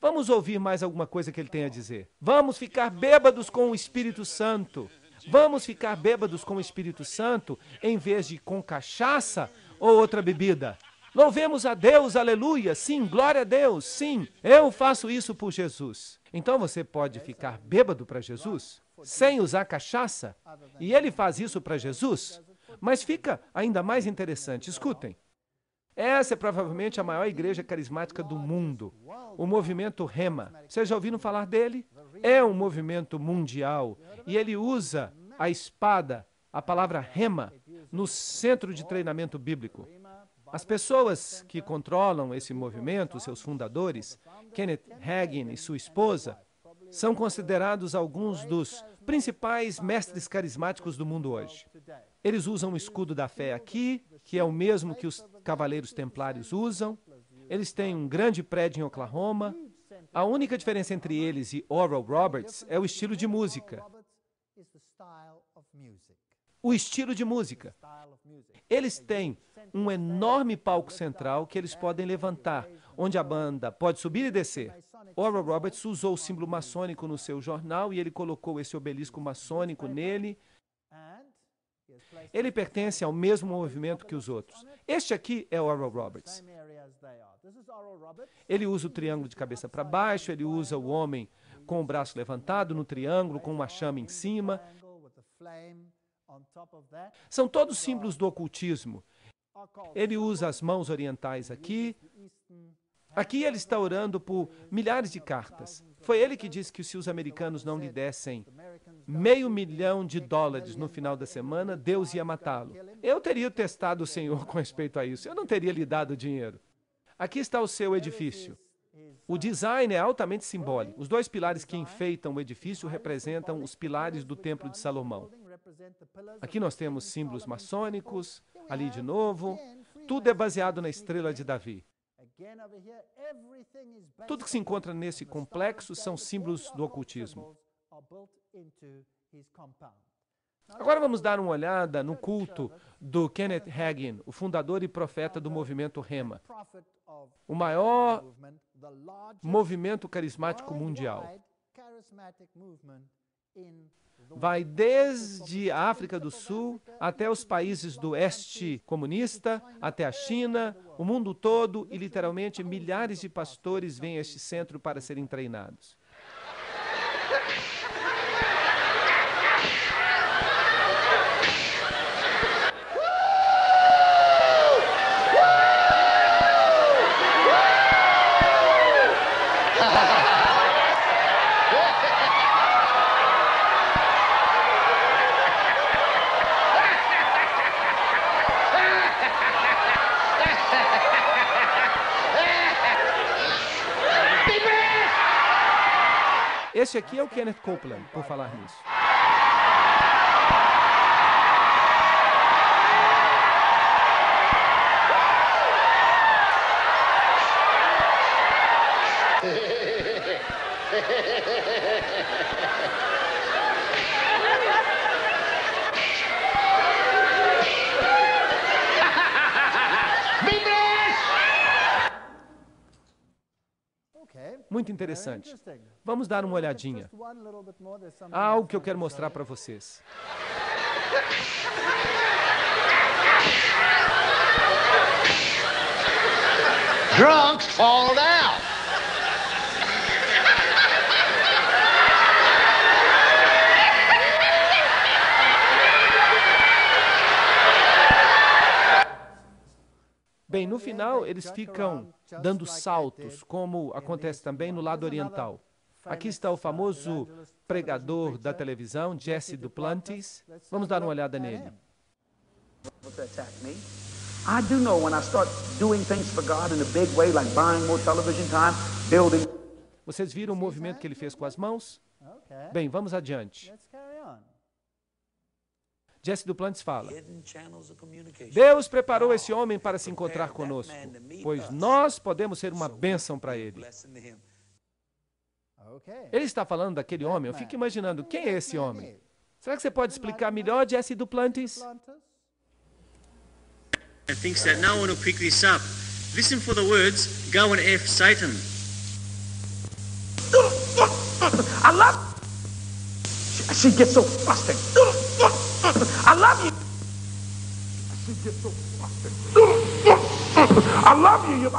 Vamos ouvir mais alguma coisa que ele tem a dizer. Vamos ficar bêbados com o Espírito Santo. Vamos ficar bêbados com o Espírito Santo em vez de com cachaça ou outra bebida. Louvemos a Deus, aleluia. Sim, glória a Deus. Sim, eu faço isso por Jesus. Então você pode ficar bêbado para Jesus, sem usar cachaça, e ele faz isso para Jesus. Mas fica ainda mais interessante. Escutem. Essa é provavelmente a maior igreja carismática do mundo, o movimento Rema. Vocês já ouviram falar dele? É um movimento mundial e ele usa a espada, a palavra Rema, no centro de treinamento bíblico. As pessoas que controlam esse movimento, seus fundadores, Kenneth Hagin e sua esposa, são considerados alguns dos principais mestres carismáticos do mundo hoje. Eles usam o escudo da fé aqui, que é o mesmo que os cavaleiros templários usam. Eles têm um grande prédio em Oklahoma. A única diferença entre eles e Oral Roberts é o estilo de música. O estilo de música. Eles têm um enorme palco central que eles podem levantar, onde a banda pode subir e descer. Oral Roberts usou o símbolo maçônico no seu jornal e ele colocou esse obelisco maçônico nele. Ele pertence ao mesmo movimento que os outros. Este aqui é Oral Roberts. Ele usa o triângulo de cabeça para baixo, ele usa o homem com o braço levantado no triângulo, com uma chama em cima. São todos símbolos do ocultismo. Ele usa as mãos orientais aqui. Aqui ele está orando por milhares de cartas. Foi ele que disse que se os americanos não lhe dessem $500 milhão no final da semana, Deus ia matá-lo. Eu teria testado o Senhor com respeito a isso. Eu não teria lhe dado dinheiro. Aqui está o seu edifício. O design é altamente simbólico. Os dois pilares que enfeitam o edifício representam os pilares do Templo de Salomão. Aqui nós temos símbolos maçônicos, ali de novo. Tudo é baseado na estrela de Davi. Tudo que se encontra nesse complexo são símbolos do ocultismo. Agora vamos dar uma olhada no culto do Kenneth Hagin, o fundador e profeta do movimento Rema, o maior movimento carismático mundial. Vai desde a África do Sul até os países do Oeste comunista, até a China, o mundo todo, e literalmente milhares de pastores vêm a este centro para serem treinados. Este aqui é o Kenneth Copeland, por falar nisso. Muito interessante. Vamos dar uma olhadinha. Há algo que eu quero mostrar para vocês. Drunks fall down. Bem, no final, eles ficam dando saltos, como acontece também no lado oriental. Aqui está o famoso pregador da televisão, Jesse Duplantis. Vamos dar uma olhada nele. I do know when I start doing things for God in a big way, like buying more television time, building. Vocês viram o movimento que ele fez com as mãos? Bem, vamos adiante. Jesse Duplantis fala: Deus preparou esse homem para se encontrar conosco, pois nós podemos ser uma bênção para ele. Ele está falando daquele homem. Eu fico imaginando, quem é esse homem? Será que você pode explicar melhor, Jesse Duplantis? Thinks that no one will pick this up. Listen for the words, go and F Satan. I love. She gets so frustrated. I love you. She gets so frustrated. I love you.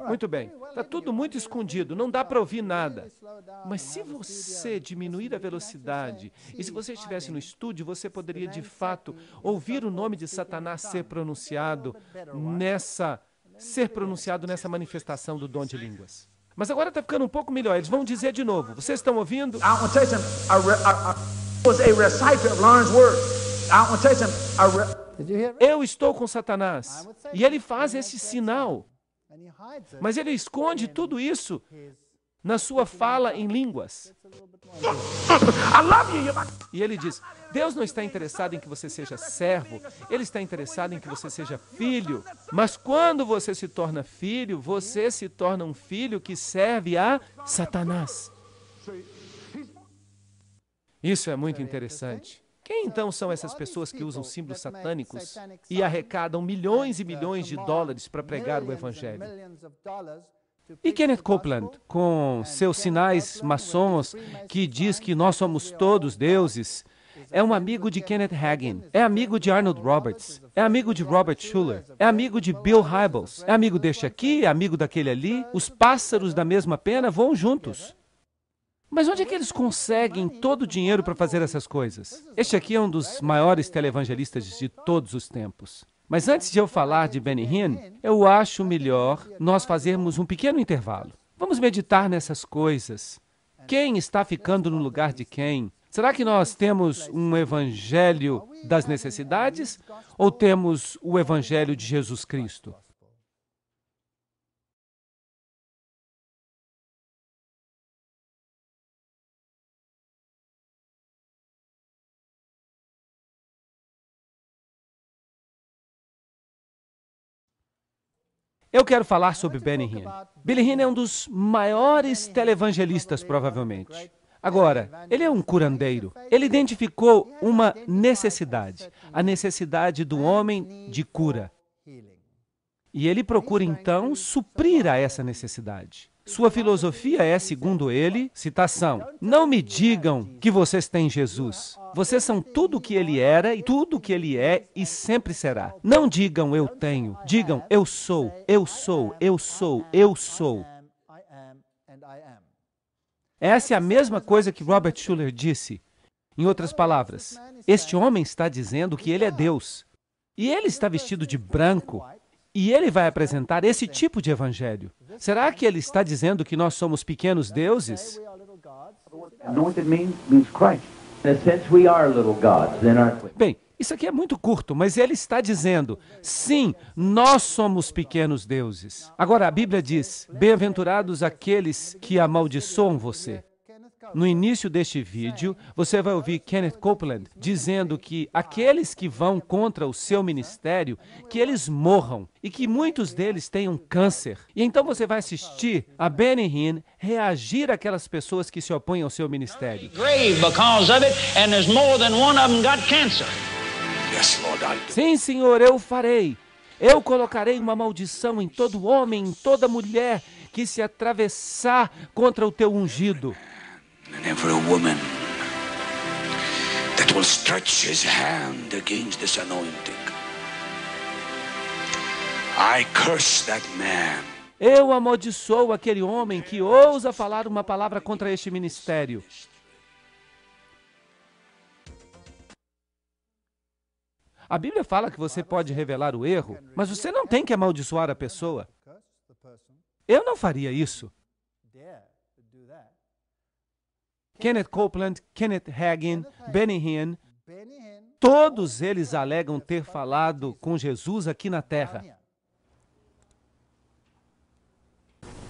Muito bem. Está tudo muito escondido, não dá para ouvir nada. Mas se você diminuir a velocidade, e se você estivesse no estúdio, você poderia, de fato, ouvir o nome de Satanás ser pronunciado nessa manifestação do dom de línguas. Mas agora está ficando um pouco melhor. Eles vão dizer de novo. Vocês estão ouvindo? Eu estou com Satanás. E ele faz esse sinal. Mas ele esconde tudo isso na sua fala em línguas. E ele diz: Deus não está interessado em que você seja servo, Ele está interessado em que você seja filho. Mas quando você se torna filho, você se torna um filho que serve a Satanás. Isso é muito interessante. Quem então são essas pessoas que usam símbolos satânicos e arrecadam milhões e milhões de dólares para pregar o Evangelho? E Kenneth Copeland, com seus sinais maçons, que diz que nós somos todos deuses, é um amigo de Kenneth Hagin, é amigo de Arnold Roberts, é amigo de Robert Schuller, é amigo de Bill Hybels, é amigo deste aqui, é amigo daquele ali. Os pássaros da mesma pena voam juntos. Mas onde é que eles conseguem todo o dinheiro para fazer essas coisas? Este aqui é um dos maiores televangelistas de todos os tempos. Mas antes de eu falar de Benny Hinn, eu acho melhor nós fazermos um pequeno intervalo. Vamos meditar nessas coisas. Quem está ficando no lugar de quem? Será que nós temos um evangelho das necessidades ou temos o evangelho de Jesus Cristo? Eu quero falar sobre Benny Hinn. Benny Hinn é um dos maiores televangelistas, provavelmente. Agora, ele é um curandeiro. Ele identificou uma necessidade, a necessidade do homem de cura. E ele procura, então, suprir a essa necessidade. Sua filosofia é, segundo ele, citação, não me digam que vocês têm Jesus. Vocês são tudo o que ele era e tudo o que ele é e sempre será. Não digam eu tenho, digam eu sou, eu sou, eu sou, eu sou. Essa é a mesma coisa que Robert Schuller disse. Em outras palavras, este homem está dizendo que ele é Deus. E ele está vestido de branco. E ele vai apresentar esse tipo de evangelho. Será que ele está dizendo que nós somos pequenos deuses? Bem, isso aqui é muito curto, mas ele está dizendo, sim, nós somos pequenos deuses. Agora, a Bíblia diz, bem-aventurados aqueles que amaldiçoam você. No início deste vídeo, você vai ouvir Kenneth Copeland dizendo que aqueles que vão contra o seu ministério, que eles morram e que muitos deles tenham câncer. E então você vai assistir a Benny Hinn reagir àquelas pessoas que se opõem ao seu ministério. Sim, Senhor, eu farei. Eu colocarei uma maldição em todo homem, em toda mulher que se atravessar contra o teu ungido. And every woman that will stretch his hand against this anointing, I curse that man. Eu amaldiçoo aquele homem que ousa falar uma palavra contra este ministério. A Bíblia fala que você pode revelar o erro, mas você não tem que amaldiçoar a pessoa. Eu não faria isso. Kenneth Copeland, Kenneth Hagin, Benny Hinn, todos eles alegam ter falado com Jesus aqui na Terra.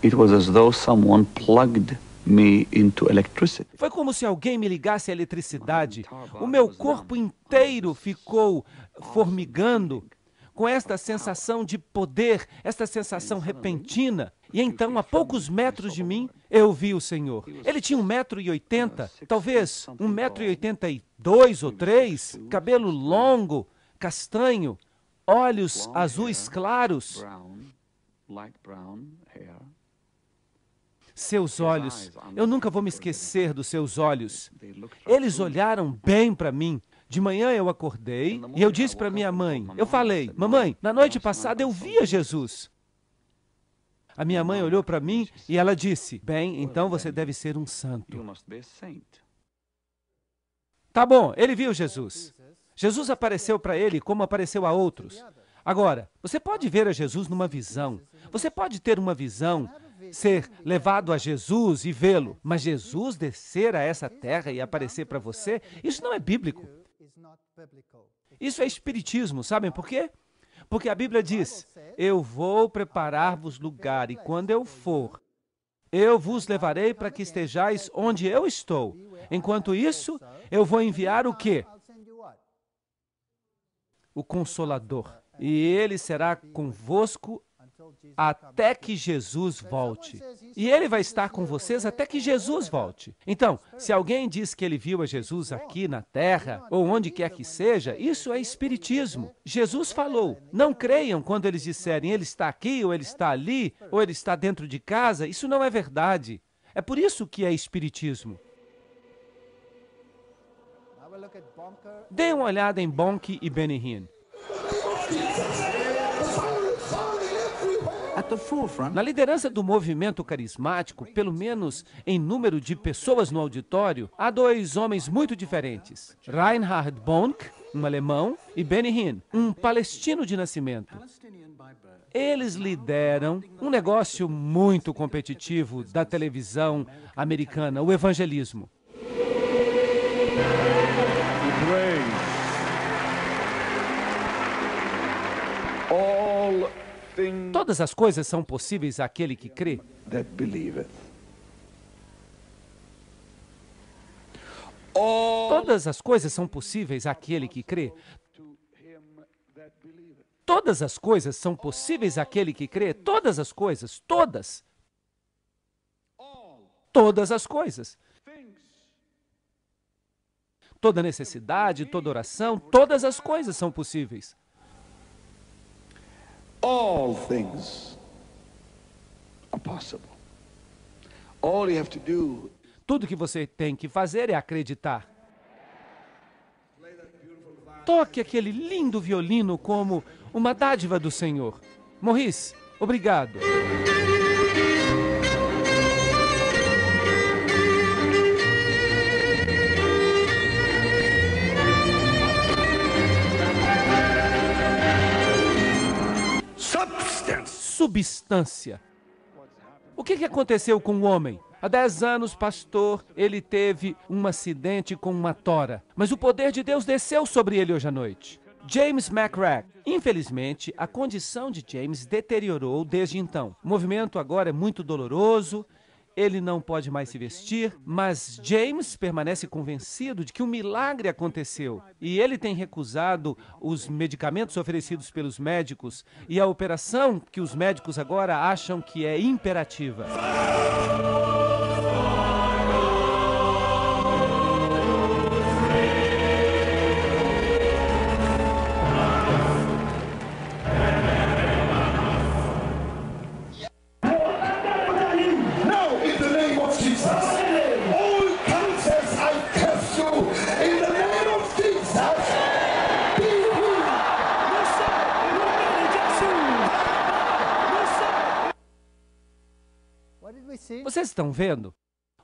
It was as though someone plugged me into electricity. Foi como se alguém me ligasse à eletricidade. O meu corpo inteiro ficou formigando com esta sensação de poder, esta sensação repentina. E então, a poucos metros de mim, eu vi o Senhor. Ele tinha 1,80 m, talvez 1,82 m ou 3 m, cabelo longo, castanho, olhos azuis claros. Seus olhos, eu nunca vou me esquecer dos seus olhos. Eles olharam bem para mim. De manhã eu acordei e eu disse para minha mãe, eu falei, mamãe, na noite passada eu via Jesus. A minha mãe olhou para mim e ela disse, bem, então você deve ser um santo. Tá bom, ele viu Jesus. Jesus apareceu para ele como apareceu a outros. Agora, você pode ver a Jesus numa visão. Você pode ter uma visão, ser levado a Jesus e vê-lo. Mas Jesus descer a essa terra e aparecer para você, isso não é bíblico. Isso é espiritismo, sabem por quê? Porque a Bíblia diz, eu vou preparar-vos lugar, e quando eu for, eu vos levarei para que estejais onde eu estou. Enquanto isso, eu vou enviar o quê? O Consolador. E ele será convosco até que Jesus volte. E ele vai estar com vocês até que Jesus volte. Então, se alguém diz que ele viu a Jesus aqui na terra, ou onde quer que seja, isso é espiritismo. Jesus falou, não creiam quando eles disserem, ele está aqui, ou ele está ali, ou ele está dentro de casa. Isso não é verdade. É por isso que é espiritismo. Dê uma olhada em Bonnke e Benny Hinn. Na liderança do movimento carismático, pelo menos em número de pessoas no auditório, há dois homens muito diferentes. Reinhard Bonnke, um alemão, e Benny Hinn, um palestino de nascimento. Eles lideram um negócio muito competitivo da televisão americana, o evangelismo. Todas as coisas são possíveis àquele que crê. Todas as coisas são possíveis àquele que crê. Todas as coisas são possíveis àquele que crê. Todas as coisas, todas. Todas as coisas. toda necessidade, toda oração, todas as coisas são possíveis. All things are possible. All you have to do. Tudo que você tem que fazer é acreditar. Toque aquele lindo violino como uma dádiva do Senhor. Maurice, obrigado. Substância. O que aconteceu com o homem? Há 10 anos, pastor, ele teve um acidente com uma tora. Mas o poder de Deus desceu sobre ele hoje à noite. James McRae. Infelizmente, a condição de James deteriorou desde então. O movimento agora é muito doloroso. Ele não pode mais se vestir, mas James permanece convencido de que um milagre aconteceu. E ele tem recusado os medicamentos oferecidos pelos médicos e a operação que os médicos agora acham que é imperativa. Vocês estão vendo?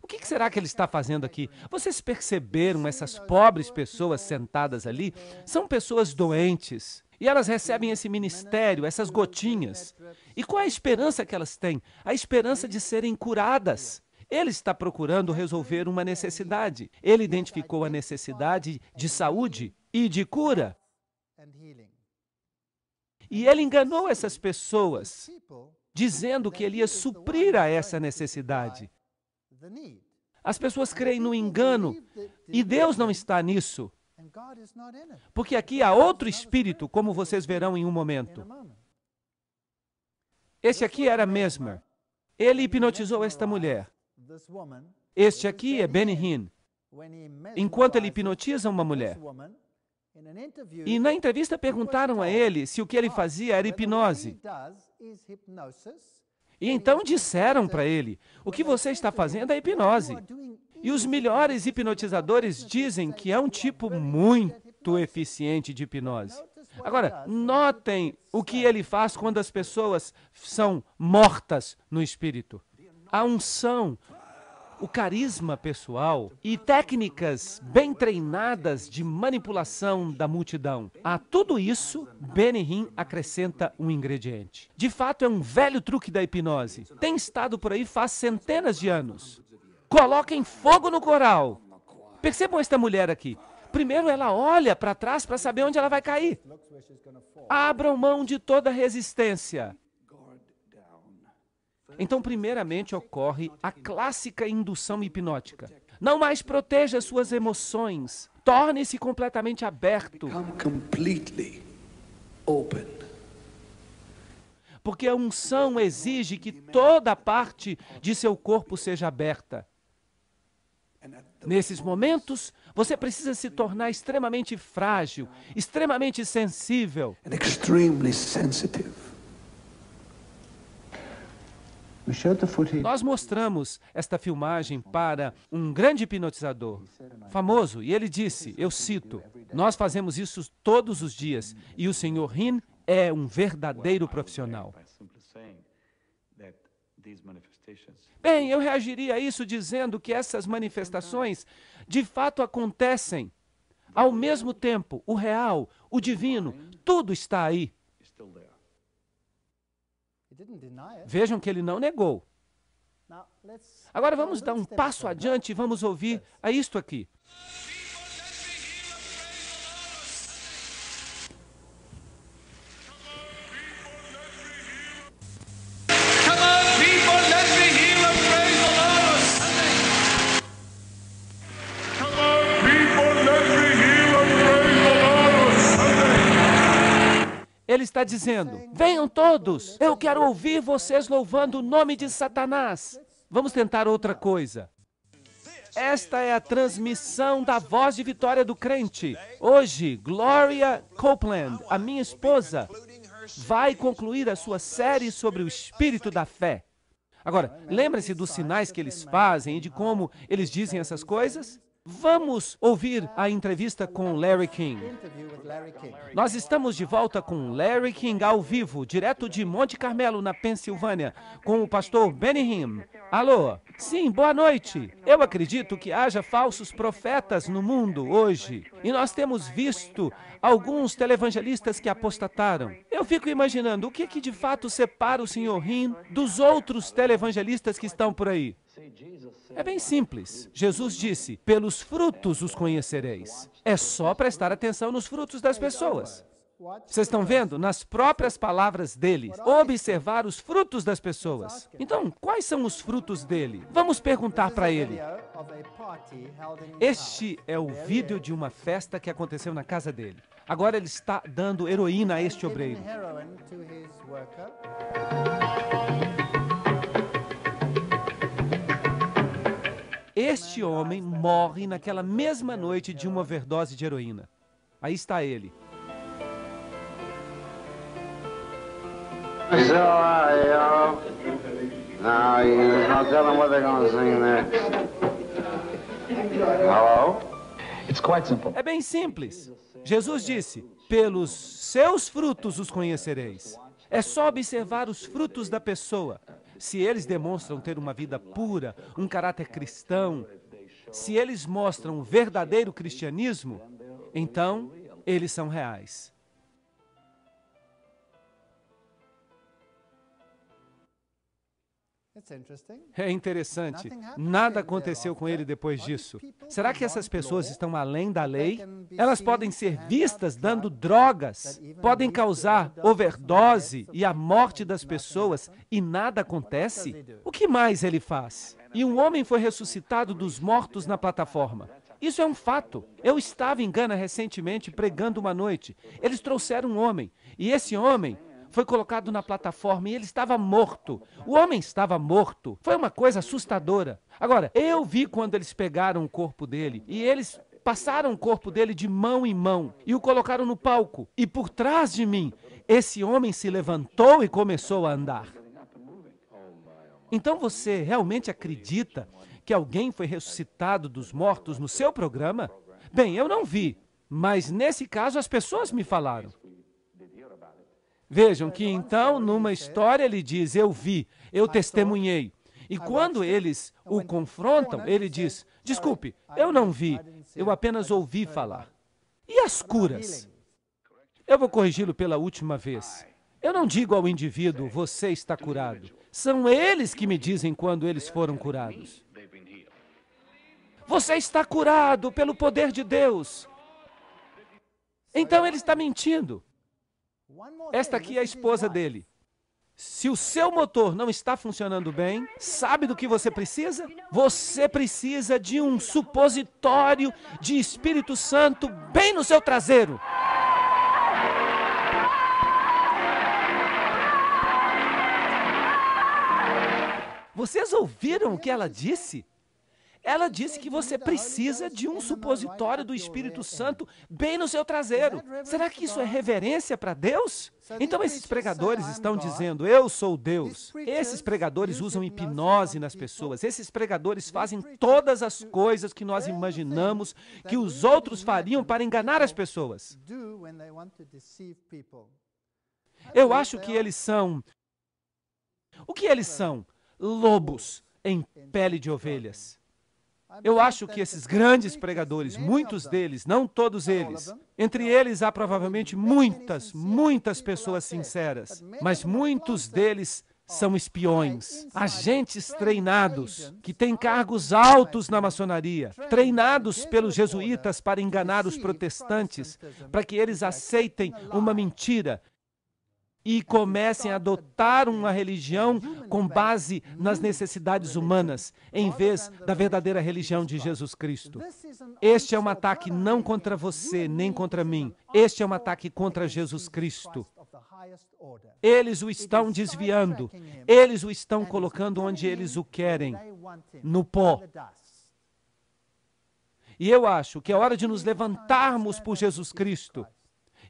O que será que ele está fazendo aqui? Vocês perceberam essas pobres pessoas sentadas ali? São pessoas doentes. E elas recebem esse ministério, essas gotinhas. E qual é a esperança que elas têm? A esperança de serem curadas. Ele está procurando resolver uma necessidade. Ele identificou a necessidade de saúde e de cura. E ele enganou essas pessoas, dizendo que ele ia suprir a essa necessidade. As pessoas creem no engano e Deus não está nisso. Porque aqui há outro espírito, como vocês verão em um momento. Esse aqui era Mesmer. Ele hipnotizou esta mulher. Este aqui é Benny Hinn. Enquanto ele hipnotiza uma mulher. E na entrevista perguntaram a ele se o que ele fazia era hipnose. E então disseram para ele, o que você está fazendo é hipnose. E os melhores hipnotizadores dizem que é um tipo muito eficiente de hipnose. Agora, notem o que ele faz quando as pessoas são mortas no espírito. A unção, o carisma pessoal e técnicas bem treinadas de manipulação da multidão. A tudo isso, Benny Hinn acrescenta um ingrediente. De fato, é um velho truque da hipnose. Tem estado por aí faz centenas de anos. Coloquem fogo no coral. Percebam esta mulher aqui. Primeiro ela olha para trás para saber onde ela vai cair. Abram mão de toda resistência. Então, primeiramente, ocorre a clássica indução hipnótica. Não mais proteja suas emoções. Torne-se completamente aberto. Porque a unção exige que toda parte de seu corpo seja aberta. Nesses momentos, você precisa se tornar extremamente frágil, extremamente sensível. Nós mostramos esta filmagem para um grande hipnotizador, famoso, e ele disse, eu cito, nós fazemos isso todos os dias, e o Sr. Hinn é um verdadeiro profissional. Bem, eu reagiria a isso dizendo que essas manifestações de fato acontecem. Ao mesmo tempo, o real, o divino, tudo está aí. Vejam que ele não negou. Agora vamos dar um passo adiante e vamos ouvir a isto aqui. Ele está dizendo, venham todos, eu quero ouvir vocês louvando o nome de Satanás. Vamos tentar outra coisa. Esta é a transmissão da voz de vitória do crente. Hoje, Gloria Copeland, a minha esposa, vai concluir a sua série sobre o espírito da fé. Agora, lembre-se dos sinais que eles fazem e de como eles dizem essas coisas? Vamos ouvir a entrevista com Larry King. Nós estamos de volta com Larry King ao vivo, direto de Monte Carmelo, na Pensilvânia, com o pastor Benny Hinn. Alô? Sim, boa noite. Eu acredito que haja falsos profetas no mundo hoje. E nós temos visto alguns televangelistas que apostataram. Eu fico imaginando o que de fato separa o Sr. Hinn dos outros televangelistas que estão por aí. É bem simples. Jesus disse, pelos frutos os conhecereis. É só prestar atenção nos frutos das pessoas. Vocês estão vendo? Nas próprias palavras dele. Observar os frutos das pessoas. Então, quais são os frutos dele? Vamos perguntar para ele. Este é o vídeo de uma festa que aconteceu na casa dele. Agora ele está dando heroína a este obreiro. Este homem morre naquela mesma noite de uma overdose de heroína. Aí está ele. É bem simples. Jesus disse, pelos seus frutos os conhecereis. É só observar os frutos da pessoa. Se eles demonstram ter uma vida pura, um caráter cristão, se eles mostram o verdadeiro cristianismo, então eles são reais. É interessante. Nada aconteceu com ele depois disso. Será que essas pessoas estão além da lei? Elas podem ser vistas dando drogas, podem causar overdose e a morte das pessoas e nada acontece? O que mais ele faz? E um homem foi ressuscitado dos mortos na plataforma. Isso é um fato. Eu estava em Gana recentemente pregando uma noite. Eles trouxeram um homem e esse homem foi colocado na plataforma e ele estava morto. O homem estava morto. Foi uma coisa assustadora. Agora, eu vi quando eles pegaram o corpo dele e eles passaram o corpo dele de mão em mão e o colocaram no palco. E por trás de mim, esse homem se levantou e começou a andar. Então você realmente acredita que alguém foi ressuscitado dos mortos no seu programa? Bem, eu não vi, mas nesse caso as pessoas me falaram. Vejam que então, numa história, ele diz, eu vi, eu testemunhei. E quando eles o confrontam, ele diz, desculpe, eu não vi, eu apenas ouvi falar. E as curas? Eu vou corrigi-lo pela última vez. Eu não digo ao indivíduo, você está curado. São eles que me dizem quando eles foram curados. Você está curado pelo poder de Deus. Então ele está mentindo. Esta aqui é a esposa dele. Se o seu motor não está funcionando bem, sabe do que você precisa? Você precisa de um supositório de Espírito Santo bem no seu traseiro. Vocês ouviram o que ela disse? Ela disse que você precisa de um supositório do Espírito Santo bem no seu traseiro. Será que isso é reverência para Deus? Então esses pregadores estão dizendo, eu sou Deus. Esses pregadores usam hipnose nas pessoas. Esses pregadores fazem todas as coisas que nós imaginamos que os outros fariam para enganar as pessoas. Eu acho que eles são... O que eles são? Lobos em pele de ovelhas. Eu acho que esses grandes pregadores, muitos deles, não todos eles, entre eles há provavelmente muitas pessoas sinceras, mas muitos deles são espiões, agentes treinados, que têm cargos altos na maçonaria, treinados pelos jesuítas para enganar os protestantes, para que eles aceitem uma mentira e comecem a adotar uma religião com base nas necessidades humanas, em vez da verdadeira religião de Jesus Cristo. Este é um ataque não contra você, nem contra mim. Este é um ataque contra Jesus Cristo. Eles o estão desviando. Eles o estão colocando onde eles o querem, no pó. E eu acho que é hora de nos levantarmos por Jesus Cristo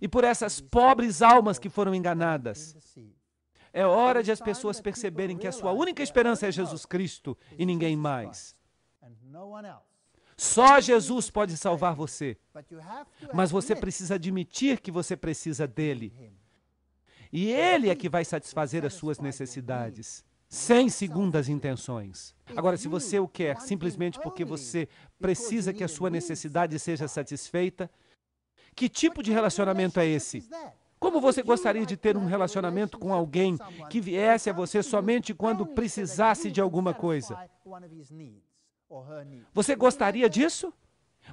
e por essas pobres almas que foram enganadas. É hora de as pessoas perceberem que a sua única esperança é Jesus Cristo e ninguém mais. Só Jesus pode salvar você, mas você precisa admitir que você precisa dele. E ele é que vai satisfazer as suas necessidades, sem segundas intenções. Agora, se você o quer simplesmente porque você precisa que a sua necessidade seja satisfeita, que tipo de relacionamento é esse? Como você gostaria de ter um relacionamento com alguém que viesse a você somente quando precisasse de alguma coisa? Você gostaria disso?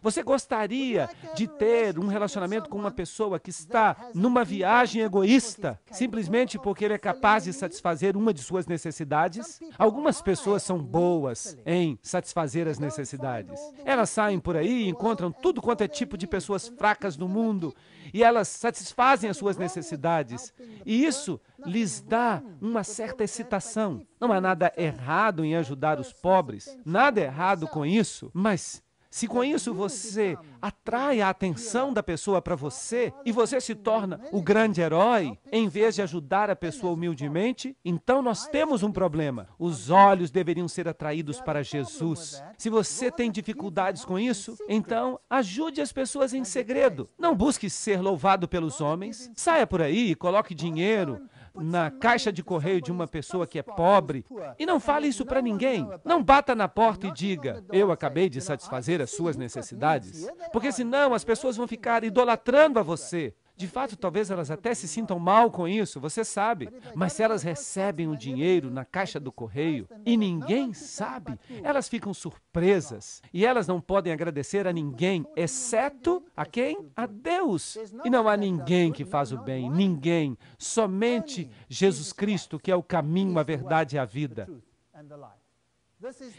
Você gostaria de ter um relacionamento com uma pessoa que está numa viagem egoísta, simplesmente porque ele é capaz de satisfazer uma de suas necessidades? Algumas pessoas são boas em satisfazer as necessidades. Elas saem por aí e encontram tudo quanto é tipo de pessoas fracas no mundo, e elas satisfazem as suas necessidades. E isso lhes dá uma certa excitação. Não há nada errado em ajudar os pobres, nada errado com isso, mas se com isso você atrai a atenção da pessoa para você e você se torna o grande herói, em vez de ajudar a pessoa humildemente, então nós temos um problema. Os olhos deveriam ser atraídos para Jesus. Se você tem dificuldades com isso, então ajude as pessoas em segredo. Não busque ser louvado pelos homens. Saia por aí e coloque dinheiro na caixa de correio de uma pessoa que é pobre e não fale isso para ninguém. Não bata na porta e diga, eu acabei de satisfazer as suas necessidades, porque senão as pessoas vão ficar idolatrando a você. De fato, talvez elas até se sintam mal com isso, você sabe. Mas se elas recebem o dinheiro na caixa do correio e ninguém sabe, elas ficam surpresas. E elas não podem agradecer a ninguém, exceto a quem? A Deus. E não há ninguém que faz o bem, ninguém. Somente Jesus Cristo, que é o caminho, a verdade e a vida.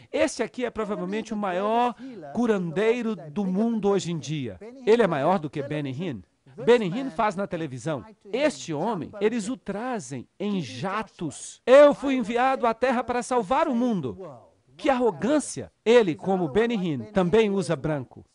Este aqui é provavelmente o maior curandeiro do mundo hoje em dia. Ele é maior do que Benny Hinn. Benny Hinn faz na televisão. Este homem, eles o trazem em jatos. Eu fui enviado à Terra para salvar o mundo. Que arrogância! Ele, como Benny Hinn, também usa branco.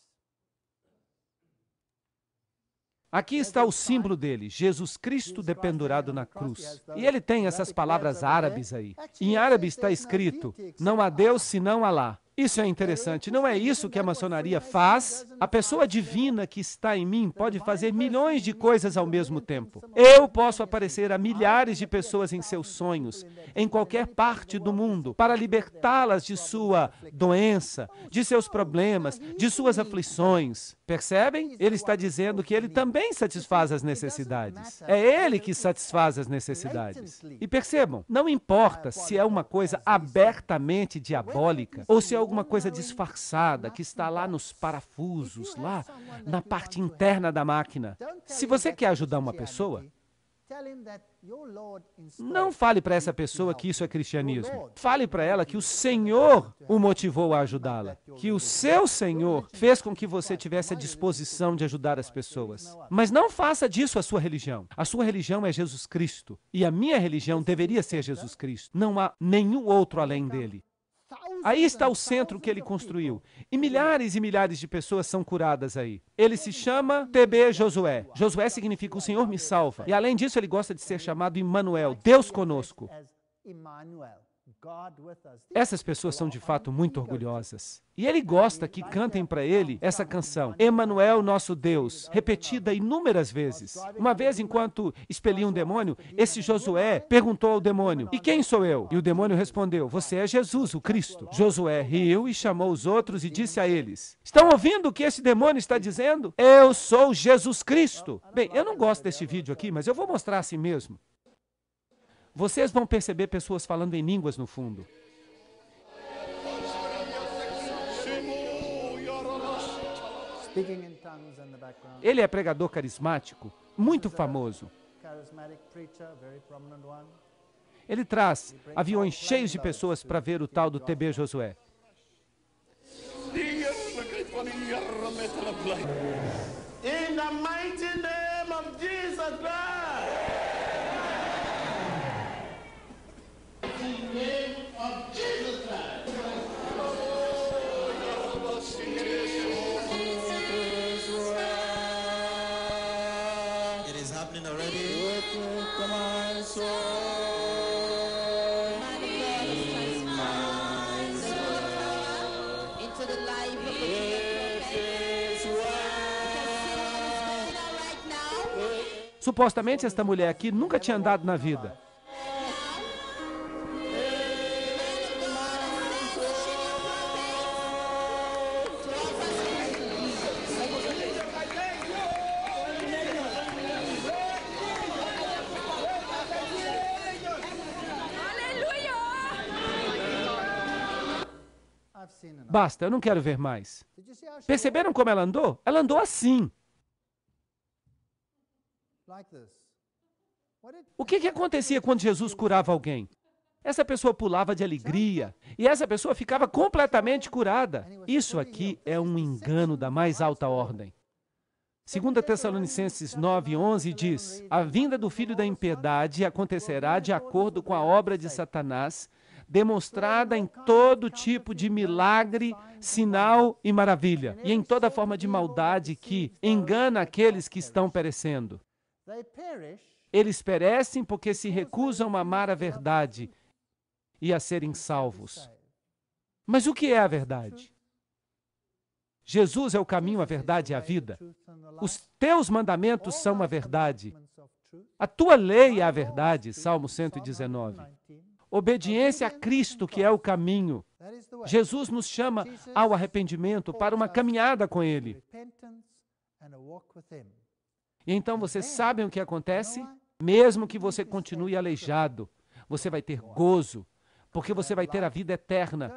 Aqui está o símbolo dele, Jesus Cristo dependurado na cruz. E ele tem essas palavras árabes aí. Em árabe está escrito, não há Deus senão Alá. Isso é interessante, não é isso que a maçonaria faz? A pessoa divina que está em mim pode fazer milhões de coisas ao mesmo tempo. Eu posso aparecer a milhares de pessoas em seus sonhos, em qualquer parte do mundo, para libertá-las de sua doença, de seus problemas, de suas aflições. Percebem? Ele está dizendo que ele também satisfaz as necessidades. É ele que satisfaz as necessidades. E percebam, não importa se é uma coisa abertamente diabólica ou se é alguma coisa disfarçada que está lá nos parafusos, lá na parte interna da máquina. Se você quer ajudar uma pessoa, não fale para essa pessoa que isso é cristianismo. Fale para ela que o Senhor o motivou a ajudá-la. Que o seu Senhor fez com que você tivesse a disposição de ajudar as pessoas. Mas não faça disso a sua religião. A sua religião é Jesus Cristo. E a minha religião deveria ser Jesus Cristo. Não há nenhum outro além dele. Aí está o centro que ele construiu. E milhares de pessoas são curadas aí. Ele se chama TB Josué. Josué significa o Senhor me salva. E além disso, ele gosta de ser chamado Emmanuel, Deus conosco. Essas pessoas são de fato muito orgulhosas. E ele gosta que cantem para ele essa canção, Emmanuel, nosso Deus, repetida inúmeras vezes. Uma vez, enquanto expelia um demônio, esse Josué perguntou ao demônio, e quem sou eu? E o demônio respondeu, você é Jesus, o Cristo. Josué riu e chamou os outros e disse a eles, estão ouvindo o que esse demônio está dizendo? Eu sou Jesus Cristo. Bem, eu não gosto deste vídeo aqui, mas eu vou mostrar assim mesmo. Vocês vão perceber pessoas falando em línguas no fundo. Ele é pregador carismático, muito famoso. Ele traz aviões cheios de pessoas para ver o tal do TB Josué. In the mighty name of Jesus Christ. happening already. Into the life of the right now. Supostamente esta mulher aqui nunca tinha andado na vida. Basta, eu não quero ver mais. Perceberam como ela andou? Ela andou assim. O que acontecia quando Jesus curava alguém? Essa pessoa pulava de alegria e essa pessoa ficava completamente curada. Isso aqui é um engano da mais alta ordem. 2 Tessalonicenses 9:11 diz: a vinda do filho da impiedade acontecerá de acordo com a obra de Satanás, demonstrada em todo tipo de milagre, sinal e maravilha, e em toda forma de maldade que engana aqueles que estão perecendo. Eles perecem porque se recusam a amar a verdade e a serem salvos. Mas o que é a verdade? Jesus é o caminho, a verdade e a vida. Os teus mandamentos são a verdade. A tua lei é a verdade, Salmo 119. Obediência a Cristo, que é o caminho. Jesus nos chama ao arrependimento para uma caminhada com Ele. E então vocês sabem o que acontece? Mesmo que você continue aleijado, você vai ter gozo, porque você vai ter a vida eterna.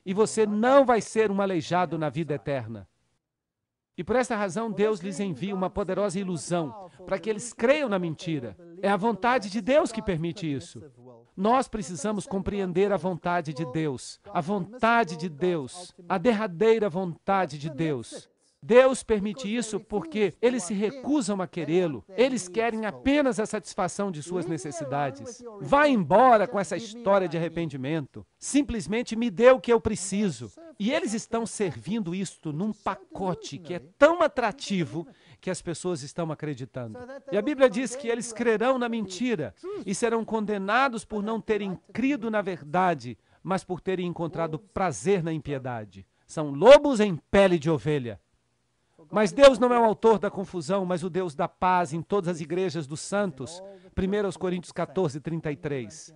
E você não vai ser um aleijado na vida eterna. E por essa razão, Deus lhes envia uma poderosa ilusão, para que eles creiam na mentira. É a vontade de Deus que permite isso. Nós precisamos compreender a vontade de Deus, a derradeira vontade de Deus. Deus permite isso porque eles se recusam a querê-lo. Eles querem apenas a satisfação de suas necessidades. Vá embora com essa história de arrependimento. Simplesmente me dê o que eu preciso. E eles estão servindo isto num pacote que é tão atrativo que as pessoas estão acreditando. E a Bíblia diz que eles crerão na mentira e serão condenados por não terem crido na verdade, mas por terem encontrado prazer na impiedade. São lobos em pele de ovelha. Mas Deus não é o autor da confusão, mas o Deus da paz em todas as igrejas dos santos. 1 Coríntios 14, 33.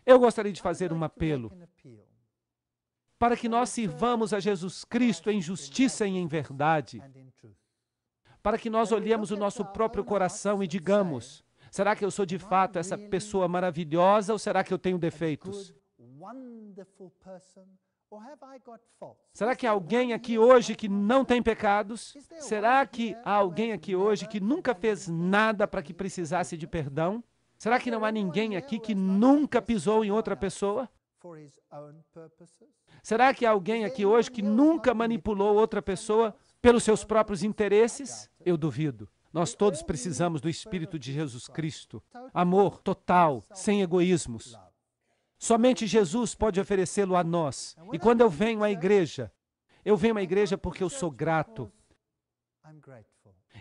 Eu gostaria de fazer um apelo para que nós sirvamos a Jesus Cristo em justiça e em verdade. Para que nós olhemos o nosso próprio coração e digamos: será que eu sou de fato essa pessoa maravilhosa ou será que eu tenho defeitos? Será que há alguém aqui hoje que não tem pecados? Será que há alguém aqui hoje que nunca fez nada para que precisasse de perdão? Será que não há ninguém aqui que nunca pisou em outra pessoa? Será que há alguém aqui hoje que nunca manipulou outra pessoa pelos seus próprios interesses? Eu duvido. Nós todos precisamos do Espírito de Jesus Cristo. Amor total, sem egoísmos. Somente Jesus pode oferecê-lo a nós. E quando eu venho à igreja porque eu sou grato.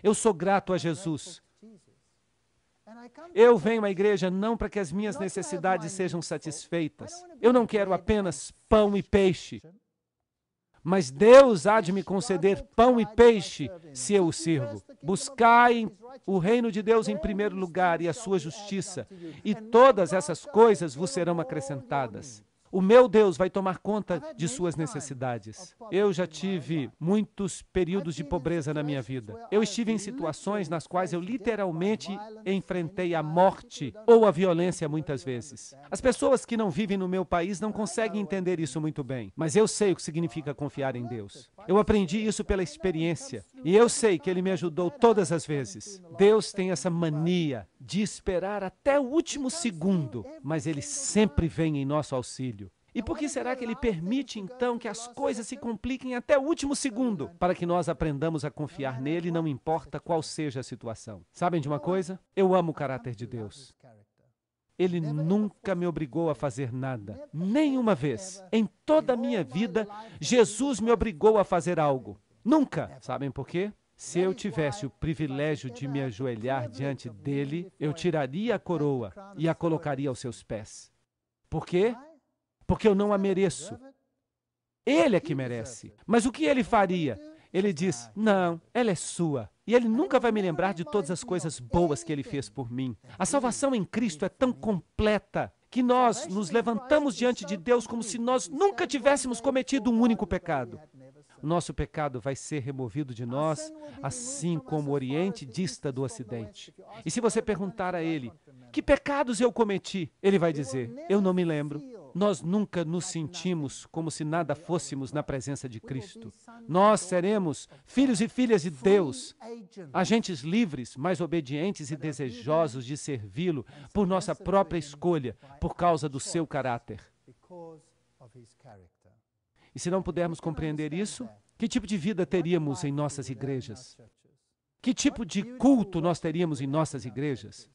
Eu sou grato a Jesus. Eu venho à igreja não para que as minhas necessidades sejam satisfeitas. Eu não quero apenas pão e peixe. Mas Deus há de me conceder pão e peixe se eu o sirvo. Buscai o reino de Deus em primeiro lugar e a sua justiça, e todas essas coisas vos serão acrescentadas. O meu Deus vai tomar conta de suas necessidades. Eu já tive muitos períodos de pobreza na minha vida. Eu estive em situações nas quais eu literalmente enfrentei a morte ou a violência muitas vezes. As pessoas que não vivem no meu país não conseguem entender isso muito bem, mas eu sei o que significa confiar em Deus. Eu aprendi isso pela experiência e eu sei que Ele me ajudou todas as vezes. Deus tem essa mania de esperar até o último segundo, mas Ele sempre vem em nosso auxílio. E por que será que Ele permite, então, que as coisas se compliquem até o último segundo? Para que nós aprendamos a confiar nele, não importa qual seja a situação. Sabem de uma coisa? Eu amo o caráter de Deus. Ele nunca me obrigou a fazer nada. Nenhuma vez. Em toda a minha vida, Jesus me obrigou a fazer algo. Nunca. Sabem por quê? Se eu tivesse o privilégio de me ajoelhar diante dele, eu tiraria a coroa e a colocaria aos seus pés. Por quê? Porque eu não a mereço. Ele é que merece. Mas o que ele faria? Ele diz, não, ela é sua. E ele nunca vai me lembrar de todas as coisas boas que ele fez por mim. A salvação em Cristo é tão completa que nós nos levantamos diante de Deus como se nós nunca tivéssemos cometido um único pecado. O nosso pecado vai ser removido de nós, assim como o Oriente dista do Ocidente. E se você perguntar a ele, que pecados eu cometi? Ele vai dizer, eu não me lembro. Nós nunca nos sentimos como se nada fôssemos na presença de Cristo. Nós seremos filhos e filhas de Deus, agentes livres, mas obedientes e desejosos de servi-lo por nossa própria escolha, por causa do seu caráter. E se não pudermos compreender isso, que tipo de vida teríamos em nossas igrejas? Que tipo de culto nós teríamos em nossas igrejas?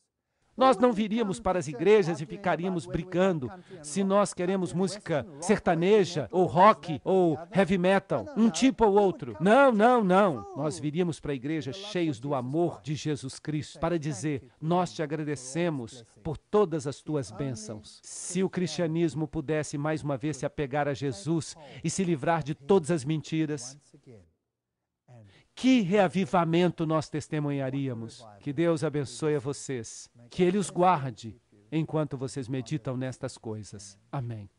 Nós não viríamos para as igrejas e ficaríamos brigando se nós queremos música sertaneja, ou rock, ou heavy metal, um tipo ou outro. Não, não, não. Nós viríamos para a igreja cheios do amor de Jesus Cristo para dizer, nós te agradecemos por todas as tuas bênçãos. Se o cristianismo pudesse mais uma vez se apegar a Jesus e se livrar de todas as mentiras, que reavivamento nós testemunharíamos. Que Deus abençoe a vocês. Que Ele os guarde enquanto vocês meditam nestas coisas. Amém.